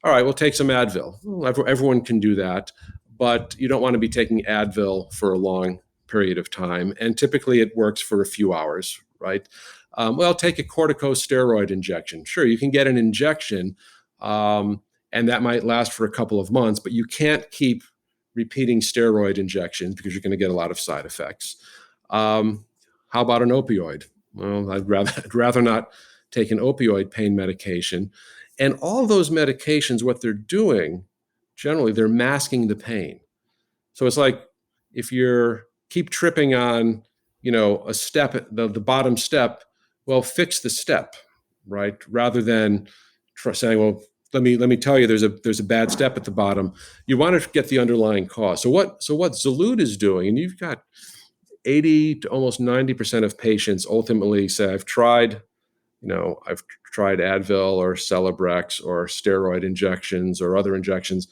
all right, we'll take some Advil. Well, everyone can do that, but you don't want to be taking Advil for a long period of time. And typically it works for a few hours, right? Well, take a corticosteroid injection. Sure, you can get an injection, and that might last for a couple of months, but you can't keep repeating steroid injections because you're going to get a lot of side effects. How about an opioid? Well, I'd rather not take an opioid pain medication. And all those medications, what they're doing, generally, they're masking the pain. So it's like if you're keep tripping on, a step, the bottom step, well, fix the step, right? Rather than saying, well, let me tell you, there's a bad step at the bottom. You want to get the underlying cause. So what Xalud is doing, and you've got 80 to almost 90% of patients ultimately say, I've tried Advil or Celebrex or steroid injections or other injections.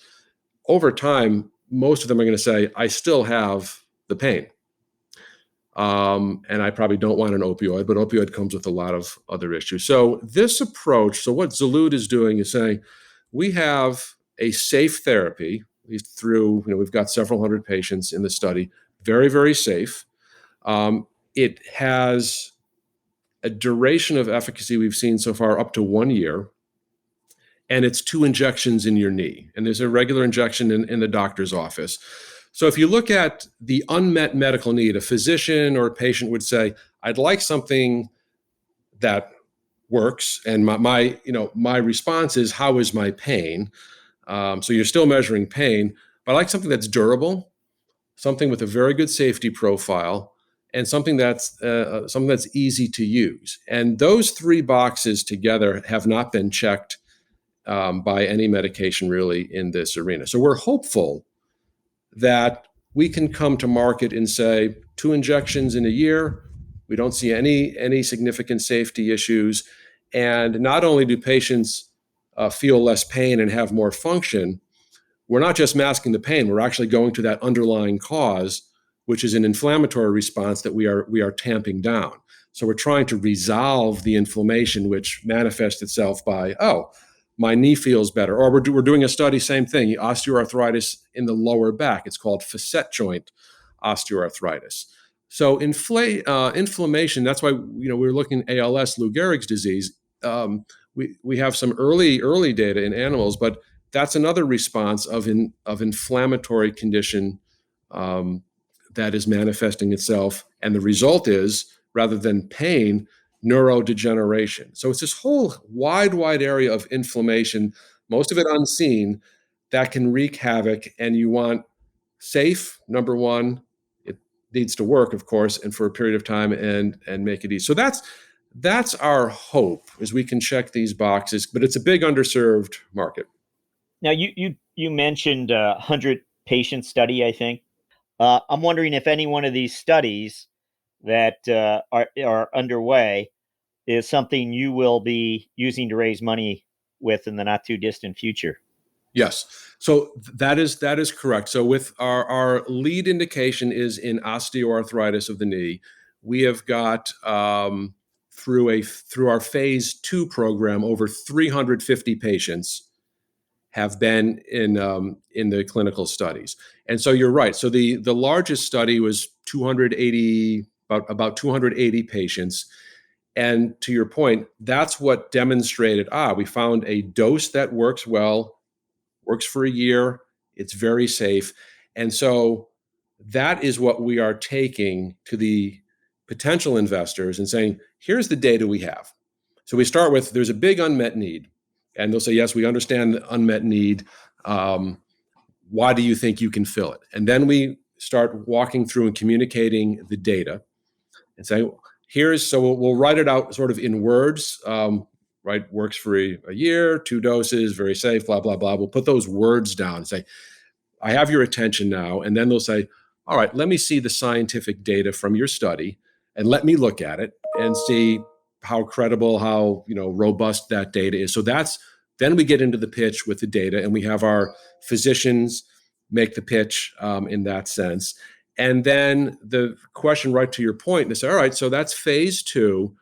Over time, most of them are going to say, I still have the pain. And I probably don't want an opioid, but opioid comes with a lot of other issues. So this approach, so what Xalud is doing is saying, we have a safe therapy, at least through, we've got several hundred patients in the study, very, very safe. It has a duration of efficacy we've seen so far up to 1 year, and it's 2 injections in your knee. And there's a regular injection in the doctor's office. So if you look at the unmet medical need, a physician or a patient would say, I'd like something that works. And my response is, how is my pain? So you're still measuring pain, but I like something that's durable, something with a very good safety profile, and something that's easy to use. And those 3 boxes together have not been checked by any medication really in this arena. So we're hopeful that we can come to market and say 2 injections in a year. We don't see any significant safety issues. And not only do patients feel less pain and have more function, we're not just masking the pain, we're actually going to that underlying cause, which is an inflammatory response that we are tamping down. So we're trying to resolve the inflammation, which manifests itself by, my knee feels better. Or we're doing a study, same thing, osteoarthritis in the lower back. It's called facet joint osteoarthritis. So inflammation, that's why we're looking at ALS, Lou Gehrig's disease. We have some early data in animals, but that's another response of inflammatory condition that is manifesting itself. And the result is, rather than pain, neurodegeneration. So it's this whole wide area of inflammation, most of it unseen, that can wreak havoc. And you want safe, number one. It needs to work, of course, and for a period of time and make it easy. So that's our hope, is we can check these boxes, but it's a big underserved market. Now, you mentioned 100 patient study, I think. I'm wondering if any one of these studies that are underway is something you will be using to raise money with in the not too distant future. Yes. So that is correct. So with our lead indication is in osteoarthritis of the knee. We have got through our phase 2 program, over 350 patients have been in the clinical studies. And so you're right. So the largest study was 280, about 280 patients. And to your point, that's what demonstrated, we found a dose that works well, works for a year, it's very safe. And so that is what we are taking to the potential investors and saying, here's the data we have. So we start with, there's a big unmet need. And they'll say, yes, we understand the unmet need. Why do you think you can fill it? And then we start walking through and communicating the data and saying, so we'll write it out sort of in words, right? Works for a year, 2 doses, very safe, blah, blah, blah. We'll put those words down and say, I have your attention now. And then they'll say, all right, let me see the scientific data from your study and let me look at it and see how credible, how robust that data is. So then we get into the pitch with the data, and we have our physicians make the pitch in that sense. And then the question, right to your point, they say, all right, so that's phase 2.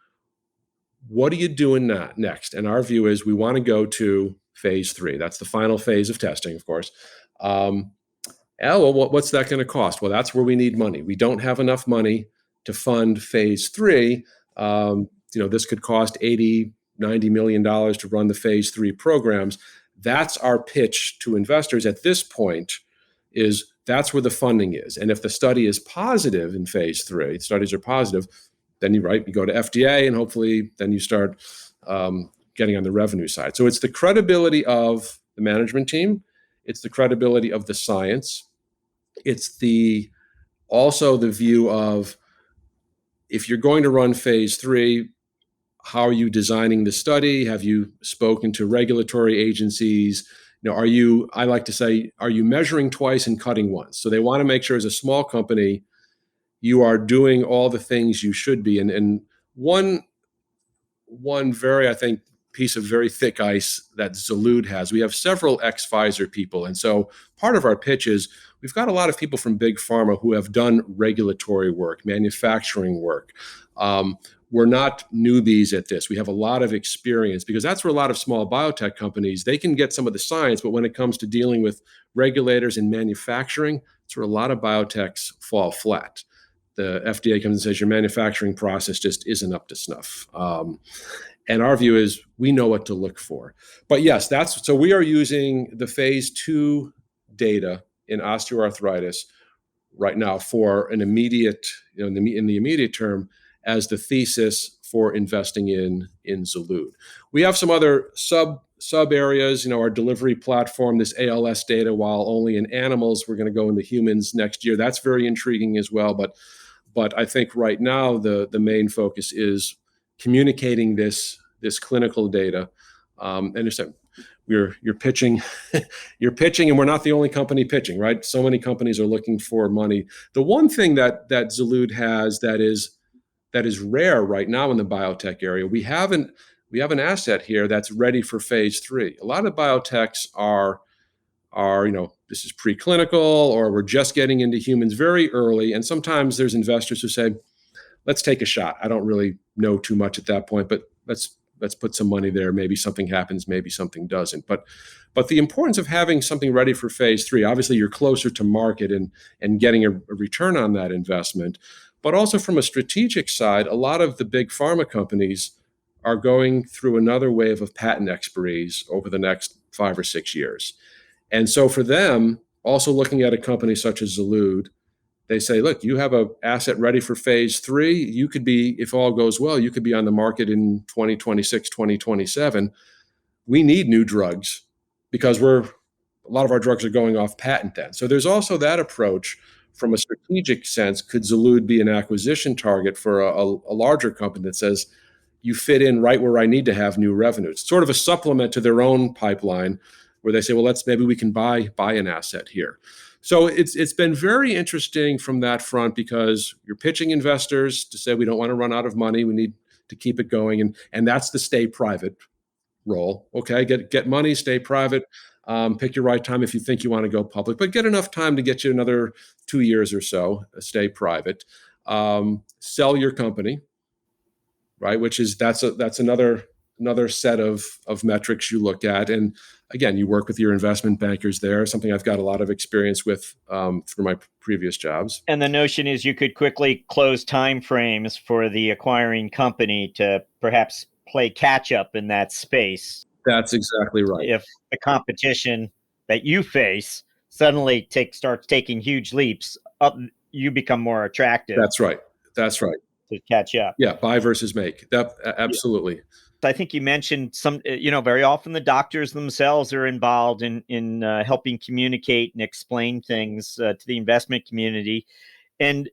What are you doing next? And our view is we want to go to phase 3. That's the final phase of testing, of course. What's that going to cost? Well, that's where we need money. We don't have enough money to fund phase 3. this could cost 80, $90 million to run the phase 3 programs. That's our pitch to investors at this point, is that's where the funding is. And if the study is positive in phase 3, studies are positive, then you go to FDA, and hopefully then you start getting on the revenue side. So it's the credibility of the management team. It's the credibility of the science. It's also the view of, if you're going to run phase 3, how are you designing the study? Have you spoken to regulatory agencies? I like to say, are you measuring twice and cutting once? So they want to make sure, as a small company, you are doing all the things you should be. And one very, I think, piece of very thick ice that Xalud has, we have several ex-Pfizer people. And so part of our pitch is, we've got a lot of people from big pharma who have done regulatory work, manufacturing work. We're not newbies at this. We have a lot of experience, because that's where a lot of small biotech companies, they can get some of the science, but when it comes to dealing with regulators and manufacturing, it's where a lot of biotechs fall flat. The FDA comes and says, your manufacturing process just isn't up to snuff. And our view is, we know what to look for. But yes, so we are using the phase 2 data in osteoarthritis right now for an immediate, in the immediate term, as the thesis for investing in Xalud. We have some other sub areas, our delivery platform, this ALS data, while only in animals, we're going to go into humans next year. That's very intriguing as well. But I think right now the main focus is communicating this clinical data. And you're pitching, and we're not the only company pitching, right? So many companies are looking for money. The one thing that Xalud has that is rare right now in the biotech area, we have an asset here that's ready for phase 3. A lot of biotechs are this is preclinical, or we're just getting into humans very early. And sometimes there's investors who say, let's take a shot. I don't really know too much at that point, but let's put some money there. Maybe something happens, maybe something doesn't. But the importance of having something ready for phase 3, obviously you're closer to market and getting a return on that investment. But also from a strategic side, a lot of the big pharma companies are going through another wave of patent expiries over the next 5 or 6 years. And so for them, also looking at a company such as Xalud, they say, look, you have an asset ready for phase 3. You could be, if all goes well, you could be on the market in 2026, 2027. We need new drugs, because a lot of our drugs are going off patent then. So there's also that approach from a strategic sense. Could Xalud be an acquisition target for a larger company that says, you fit in right where I need to have new revenue? It's sort of a supplement to their own pipeline, where they say, well, maybe we can buy an asset here. So it's been very interesting from that front, because you're pitching investors to say, we don't want to run out of money. We need to keep it going. And that's the stay private role. Okay, get money, stay private, pick your right time if you think you want to go public, but get enough time to get you another 2 years or so, stay private, sell your company, right? Which is, that's another set of metrics you look at. And again, you work with your investment bankers there, something I've got a lot of experience with through my previous jobs. And the notion is you could quickly close timeframes for the acquiring company to perhaps play catch up in that space. That's exactly right. If the competition that you face suddenly starts taking huge leaps up, you become more attractive. That's right. To catch up. Yeah, buy versus make. That absolutely. I think you mentioned some, very often the doctors themselves are involved in helping communicate and explain things to the investment community. And,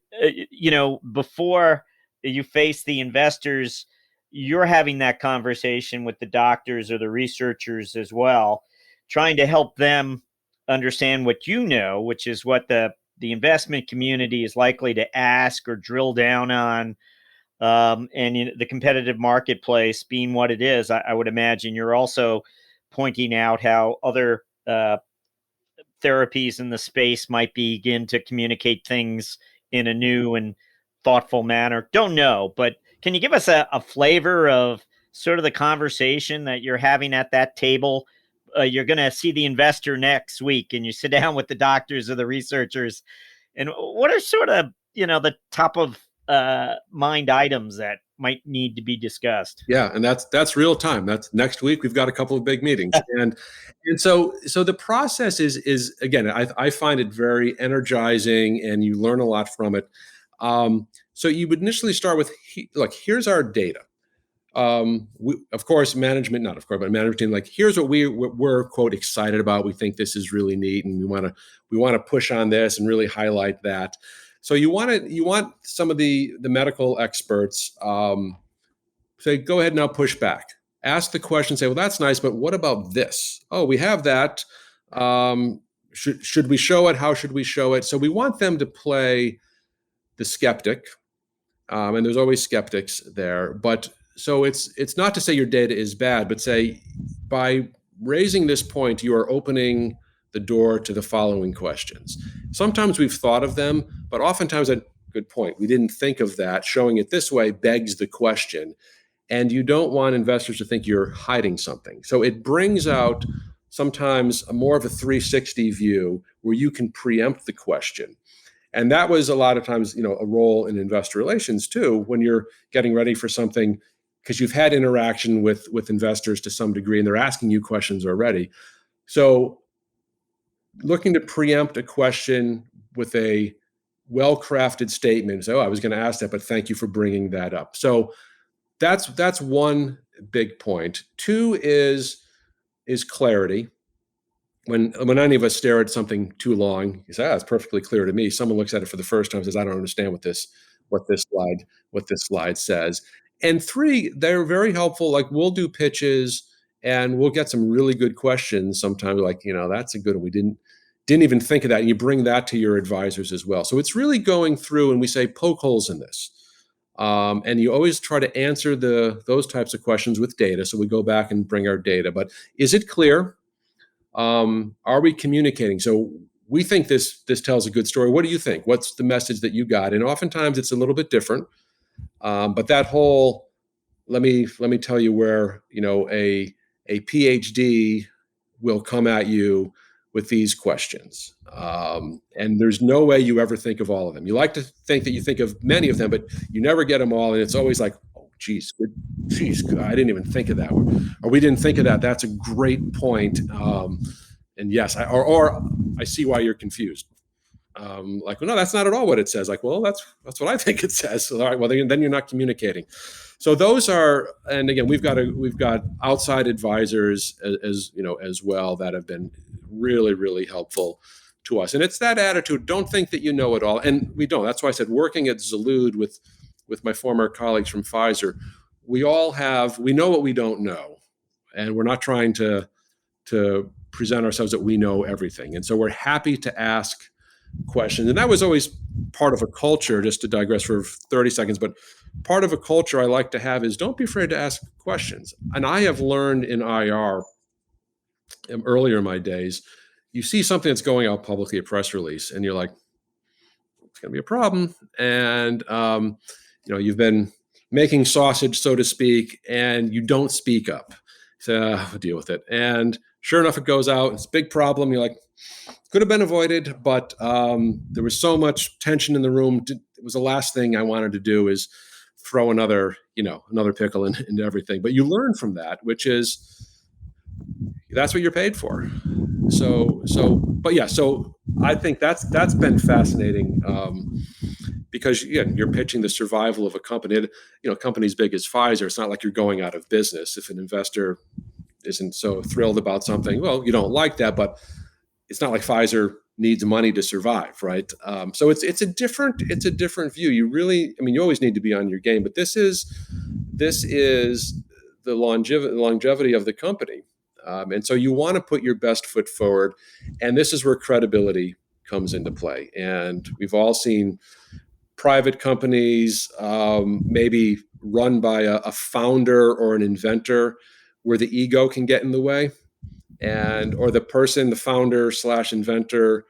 before you face the investors, you're having that conversation with the doctors or the researchers as well, trying to help them understand what you know, which is what the investment community is likely to ask or drill down on. And the competitive marketplace being what it is, I would imagine you're also pointing out how other therapies in the space might begin to communicate things in a new and thoughtful manner. Don't know, but can you give us a flavor of sort of the conversation that you're having at that table? You're going to see the investor next week, and you sit down with the doctors or the researchers. And what are sort of, the top of mind items that might need to be discussed. Yeah, and that's real time. That's next week. We've got a couple of big meetings, and so the process is again, I find it very energizing, and you learn a lot from it. So you would initially start with like, here's our data. Of course, management, not of course, but management team, like, here's what we're quote excited about. We think this is really neat, and we want to push on this and really highlight that. So you want some of the medical experts. Say, go ahead now, push back. Ask the question, say, well, that's nice, but what about this? Oh, we have that. Should we show it? How should we show it? So we want them to play the skeptic, and there's always skeptics there. But so it's not to say your data is bad, but say, by raising this point, you are opening the door to the following questions. Sometimes we've thought of them, but oftentimes, good point, we didn't think of that. Showing it this way begs the question. And you don't want investors to think you're hiding something. So it brings out sometimes more of a 360 view where you can preempt the question. And that was a lot of times, a role in investor relations too, when you're getting ready for something, because you've had interaction with investors to some degree, and they're asking you questions already. So looking to preempt a question with a well-crafted statement. So, I was going to ask that, but thank you for bringing that up. So that's one big point. Two is clarity. When any of us stare at something too long, you say, it's perfectly clear to me. Someone looks at it for the first time and says, I don't understand what this slide says. And three, they're very helpful. Like, we'll do pitches and we'll get some really good questions sometimes, like, that's a good one. We didn't even think of that. And you bring that to your advisors as well. So it's really going through, and we say, poke holes in this. And you always try to answer those types of questions with data. So we go back and bring our data. But is it clear? Are we communicating? So we think this tells a good story. What do you think? What's the message that you got? And oftentimes it's a little bit different. But that whole, let me tell you where a PhD will come at you with these questions. And there's no way you ever think of all of them. You like to think that you think of many of them, but you never get them all. And it's always like, oh, geez, I didn't even think of that. Or we didn't think of that. That's a great point. And yes, I see why you're confused. Like, well, no, that's not at all what it says. Like, well, that's what I think it says. So, all right, well, then you're not communicating. So those are, and again, we've got outside advisors as well that have been really, really helpful to us. And it's that attitude. Don't think that you know it all, and we don't. That's why I said, working at Xalud with my former colleagues from Pfizer, we know what we don't know, and we're not trying to present ourselves that we know everything. And so we're happy to ask questions. And that was always part of a culture, just to digress for 30 seconds, but part of a culture I like to have is, don't be afraid to ask questions. And I have learned in IR earlier in my days, you see something that's going out publicly, a press release, and you're like, it's going to be a problem. And, you've been making sausage, so to speak, and you don't speak up. So I'll deal with it. And sure enough, it goes out. It's a big problem. You're like, could have been avoided, but there was so much tension in the room. It was the last thing I wanted to do is throw another pickle into everything. But you learn from that, which is, that's what you're paid for. So I think that's been fascinating, because you're pitching the survival of a company. A company as big as Pfizer, it's not like you're going out of business. If an investor isn't so thrilled about something, well, you don't like that, but it's not like Pfizer needs money to survive, right? So it's a different view. You always need to be on your game, but this is the longevity of the company. And so you want to put your best foot forward. And this is where credibility comes into play. And we've all seen private companies, maybe run by a founder or an inventor, where the ego can get in the way, or the founder / inventor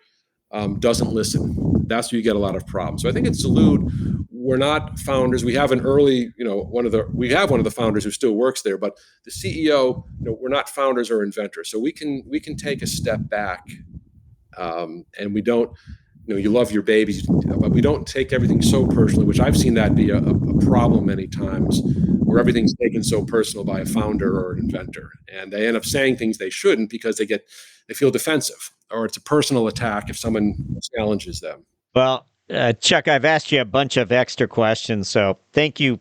doesn't listen. That's where you get a lot of problems. So I think at Xalud, we're not founders. We have one of the founders who still works there, but the CEO, we're not founders or inventors. So we can take a step back, and we don't you love your babies, but we don't take everything so personally, which I've seen that be a problem many times, where everything's taken so personal by a founder or an inventor, and they end up saying things they shouldn't because they feel defensive, or it's a personal attack if someone challenges them. Well, Chuck, I've asked you a bunch of extra questions, so thank you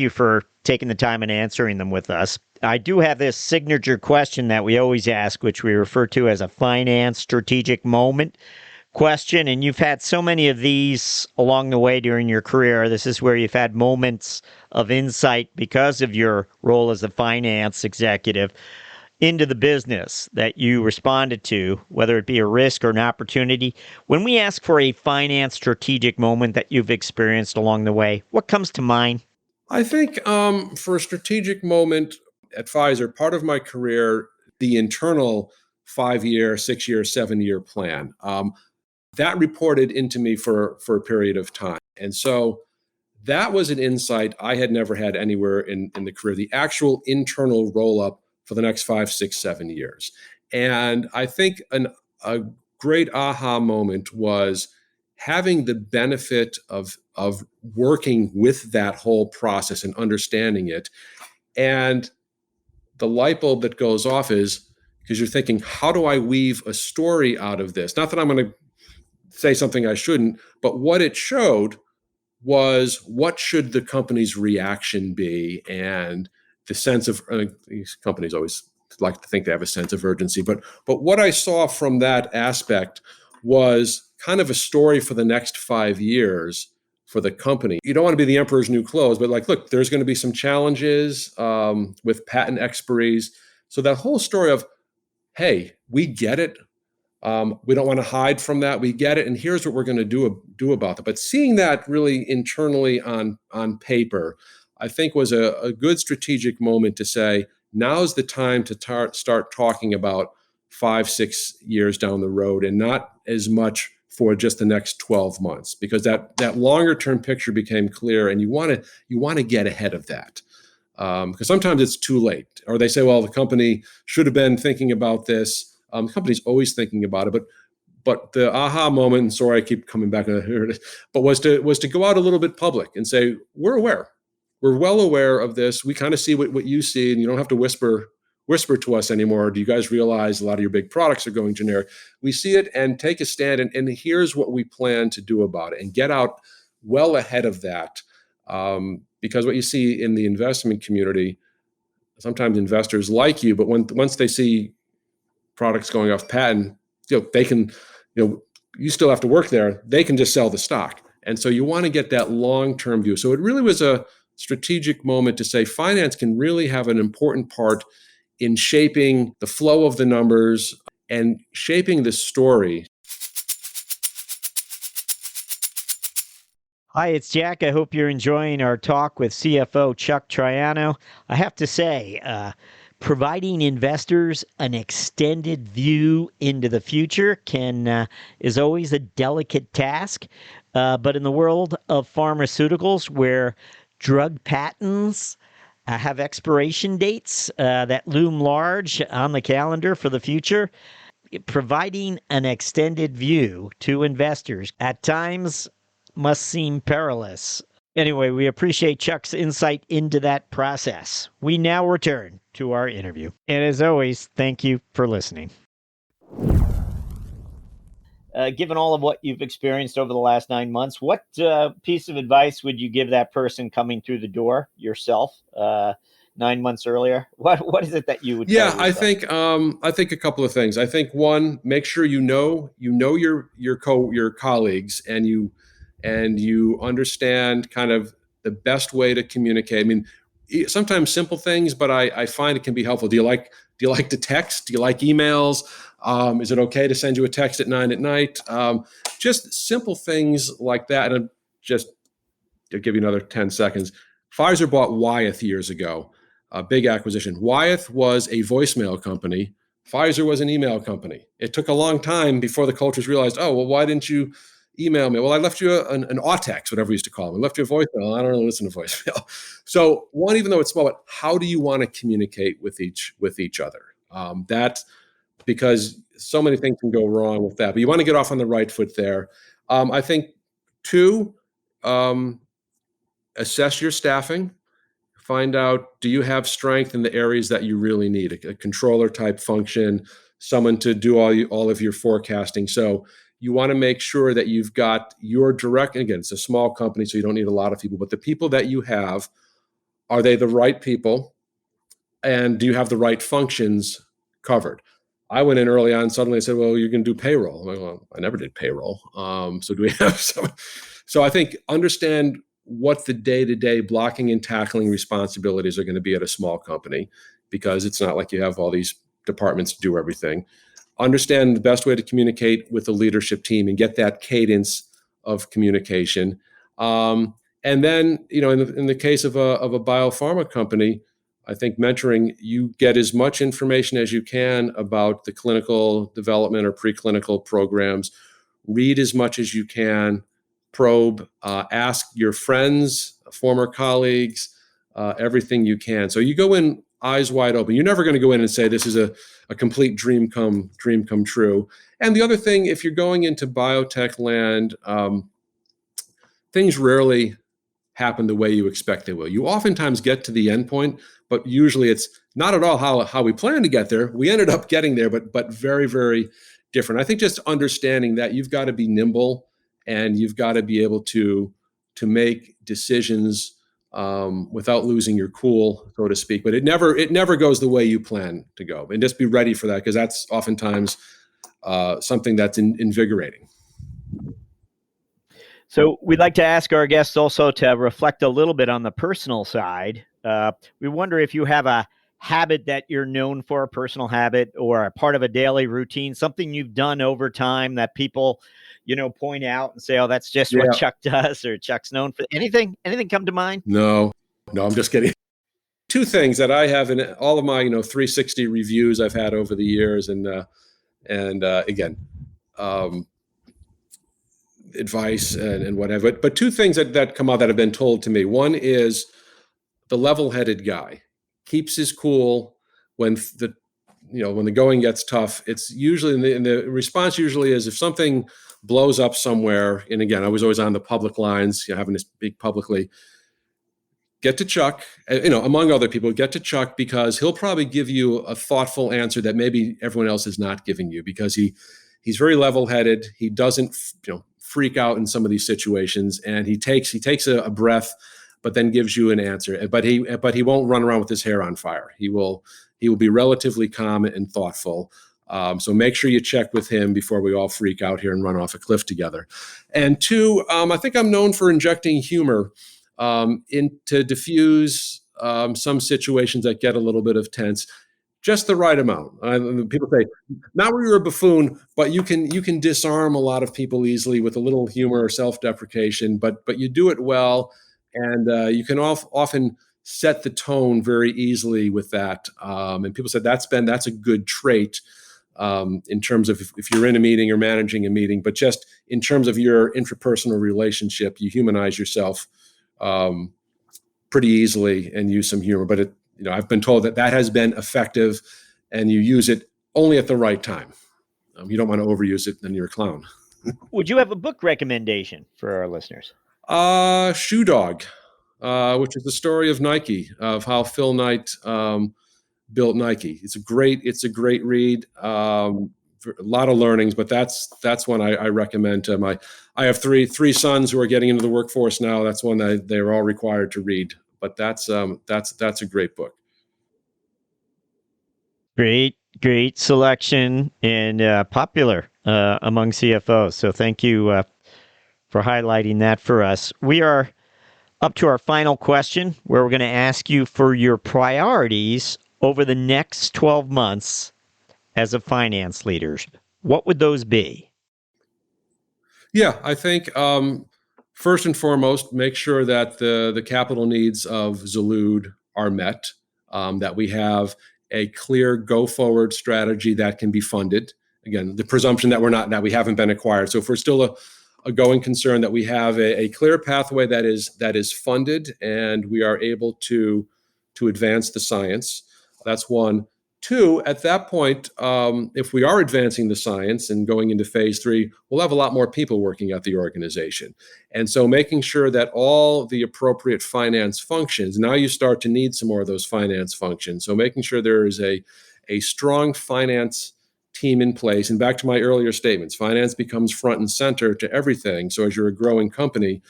for taking the time and answering them with us. I do have this signature question that we always ask, which we refer to as a finance strategic moment question. And you've had so many of these along the way during your career. This is where you've had moments of insight because of your role as a finance executive into the business that you responded to, whether it be a risk or an opportunity. When we ask for a finance strategic moment that you've experienced along the way, what comes to mind? I think for a strategic moment at Pfizer, part of my career, the internal 5-year, 6-year, 7-year plan, that reported into me for a period of time. And so that was an insight I had never had anywhere in the career, the actual internal roll up for the next 5, 6, 7 years. And I think a great aha moment was having the benefit of working with that whole process and understanding it. And the light bulb that goes off is because you're thinking, how do I weave a story out of this? Not that I'm going to say something I shouldn't, but what it showed was what should the company's reaction be, and the sense of these companies always like to think they have a sense of urgency, but what I saw from that aspect was kind of a story for the next 5 years for the company. You don't want to be the emperor's new clothes, but look, there's going to be some challenges with patent expiries. So that whole story of, hey, we get it. We don't want to hide from that. We get it, and here's what we're going to do about it. But seeing that really internally on paper, I think was a good strategic moment to say, now's the time to start talking about 5, 6 years down the road, and not as much for just the next 12 months, because that longer term picture became clear, and you want to get ahead of that. Because sometimes it's too late, or they say, well, the company should have been thinking about this. The company's always thinking about it, but the aha moment, and sorry, I keep coming back to it, but was to go out a little bit public and say, we're aware, we're well aware of this. We kind of see what you see, and you don't have to whisper to us anymore. Do you guys realize a lot of your big products are going generic? We see it, and take a stand, and here's what we plan to do about it, and get out well ahead of that. Because what you see in the investment community, sometimes investors like you, but once they see products going off patent, they can, you still have to work there. They can just sell the stock. And so you want to get that long-term view. So it really was a strategic moment to say finance can really have an important part in shaping the flow of the numbers and shaping the story. Hi, it's Jack. I hope you're enjoying our talk with CFO Chuck Triano. I have to say, providing investors an extended view into the future is always a delicate task. But in the world of pharmaceuticals, where drug patents have expiration dates that loom large on the calendar for the future, providing an extended view to investors at times must seem perilous. Anyway, we appreciate Chuck's insight into that process. We now return to our interview. And as always, thank you for listening. Given all of what you've experienced over the last 9 months, what piece of advice would you give that person coming through the door yourself 9 months earlier? What is it that you would? Yeah, I think a couple of things. I think one, make sure you know your colleagues, and you understand kind of the best way to communicate. I mean, sometimes simple things, but I find it can be helpful. Do you like to text? Do you like emails? Is it okay to send you a text at 9 p.m? Just simple things like that. And just to give you another 10 seconds, Pfizer bought Wyeth years ago, a big acquisition. Wyeth was a voicemail company. Pfizer was an email company. It took a long time before the cultures realized, oh, well, why didn't you email me? Well, I left you an AUTEX, whatever we used to call them. I left you a voicemail. I don't really listen to voicemail. So one, even though it's small, but how do you want to communicate with each other? That's because so many things can go wrong with that. But you want to get off on the right foot there. I think two, assess your staffing. Find out, do you have strength in the areas that you really need? A controller type function, someone to do all of your forecasting. So you want to make sure that you've got your direct, again, it's a small company, so you don't need a lot of people, but the people that you have, are they the right people? And do you have the right functions covered? I went in early on, suddenly I said, well, you're going to do payroll. I'm like, well, I never did payroll. So do we have some? So I think understand what the day-to-day blocking and tackling responsibilities are going to be at a small company, because it's not like you have all these departments to do everything. Understand the best way to communicate with the leadership team and get that cadence of communication. And then, in the case of a biopharma company, I think mentoring, you get as much information as you can about the clinical development or preclinical programs. Read as much as you can, probe, ask your friends, former colleagues, everything you can. So you go in eyes wide open. You're never going to go in and say this is a complete dream come true. And the other thing, if you're going into biotech land, things rarely happen the way you expect they will. You oftentimes get to the end point, but usually it's not at all how we plan to get there. We ended up getting there, but very, very different. I think just understanding that you've got to be nimble and you've got to be able to make decisions without losing your cool, so to speak. But it never goes the way you plan to go. And just be ready for that, because that's oftentimes something that's invigorating. So we'd like to ask our guests also to reflect a little bit on the personal side. We wonder if you have a habit that you're known for, a personal habit or a part of a daily routine, something you've done over time that people, point out and say, oh, that's just what Chuck does, or Chuck's known for. Anything come to mind? No, I'm just kidding. Two things that I have in all of my, 360 reviews I've had over the years, and again, advice and whatever. But two things that come out that have been told to me. One is the level-headed guy keeps his cool when the going gets tough. It's usually and the response usually is, if something blows up somewhere, and again, I was always on the public lines, having to speak publicly, get to Chuck, among other people, get to Chuck, because he'll probably give you a thoughtful answer that maybe everyone else is not giving you, because he's very level-headed. He doesn't, freak out in some of these situations, and he takes a breath, but then gives you an answer. But he won't run around with his hair on fire. He will be relatively calm and thoughtful. So make sure you check with him before we all freak out here and run off a cliff together. And two, I think I'm known for injecting humor to diffuse some situations that get a little bit of tense. Just the right amount. People say, not where you're a buffoon, but you can disarm a lot of people easily with a little humor or self-deprecation. But you do it well, and you can often set the tone very easily with that. And people said that's a good trait in terms of if you're in a meeting or managing a meeting. But just in terms of your intrapersonal relationship, you humanize yourself pretty easily and use some humor. But I've been told that has been effective, and you use it only at the right time. You don't want to overuse it, then you're a clown. Would you have a book recommendation for our listeners? Shoe Dog, which is the story of Nike, of how Phil Knight built Nike. It's a great read. A lot of learnings, but that's one I recommend to I have three sons who are getting into the workforce now. That's one that they're all required to read. But that's a great book. Great selection, and popular among CFOs. So thank you for highlighting that for us. We are up to our final question, where we're going to ask you for your priorities over the next 12 months as a finance leader. What would those be? Yeah, I think first and foremost, make sure that the capital needs of Xalud are met, that we have a clear go-forward strategy that can be funded. Again, the presumption that we haven't been acquired. So if we're still a going concern, that we have a clear pathway that is funded, and we are able to advance the science. That's one. Two, at that point, if we are advancing the science and going into phase 3, we'll have a lot more people working at the organization. And so making sure that all the appropriate finance functions, now you start to need some more of those finance functions. So making sure there is a strong finance team in place. And back to my earlier statements, finance becomes front and center to everything. So as you're a growing company,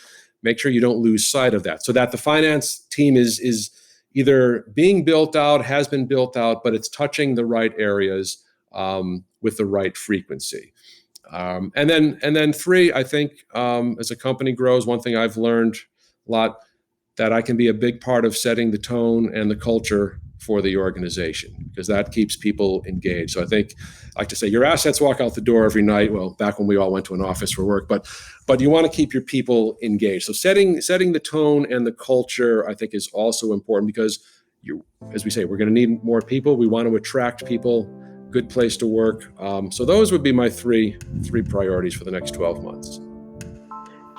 make sure you don't lose sight of that. So that the finance team is either being built out, has been built out, but it's touching the right areas with the right frequency. And then 3, I think as a company grows, one thing I've learned a lot, that I can be a big part of setting the tone and the culture for the organization, because that keeps people engaged. So I think, I like to say, your assets walk out the door every night. Well, back when we all went to an office for work, but you want to keep your people engaged. So setting the tone and the culture, I think, is also important, because as we say, we're going to need more people. We want to attract people, good place to work. So those would be my three priorities for the next 12 months.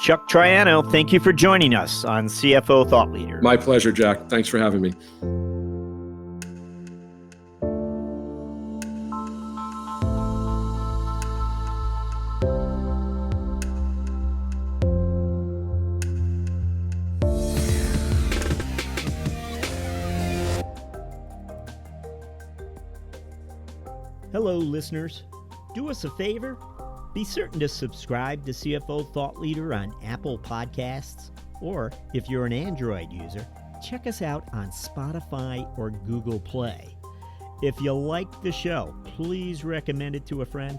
Chuck Triano, thank you for joining us on CFO Thought Leader. My pleasure, Jack. Thanks for having me. Hello, listeners. Do us a favor. Be certain to subscribe to CFO Thought Leader on Apple Podcasts, or if you're an Android user, check us out on Spotify or Google Play. If you like the show, please recommend it to a friend.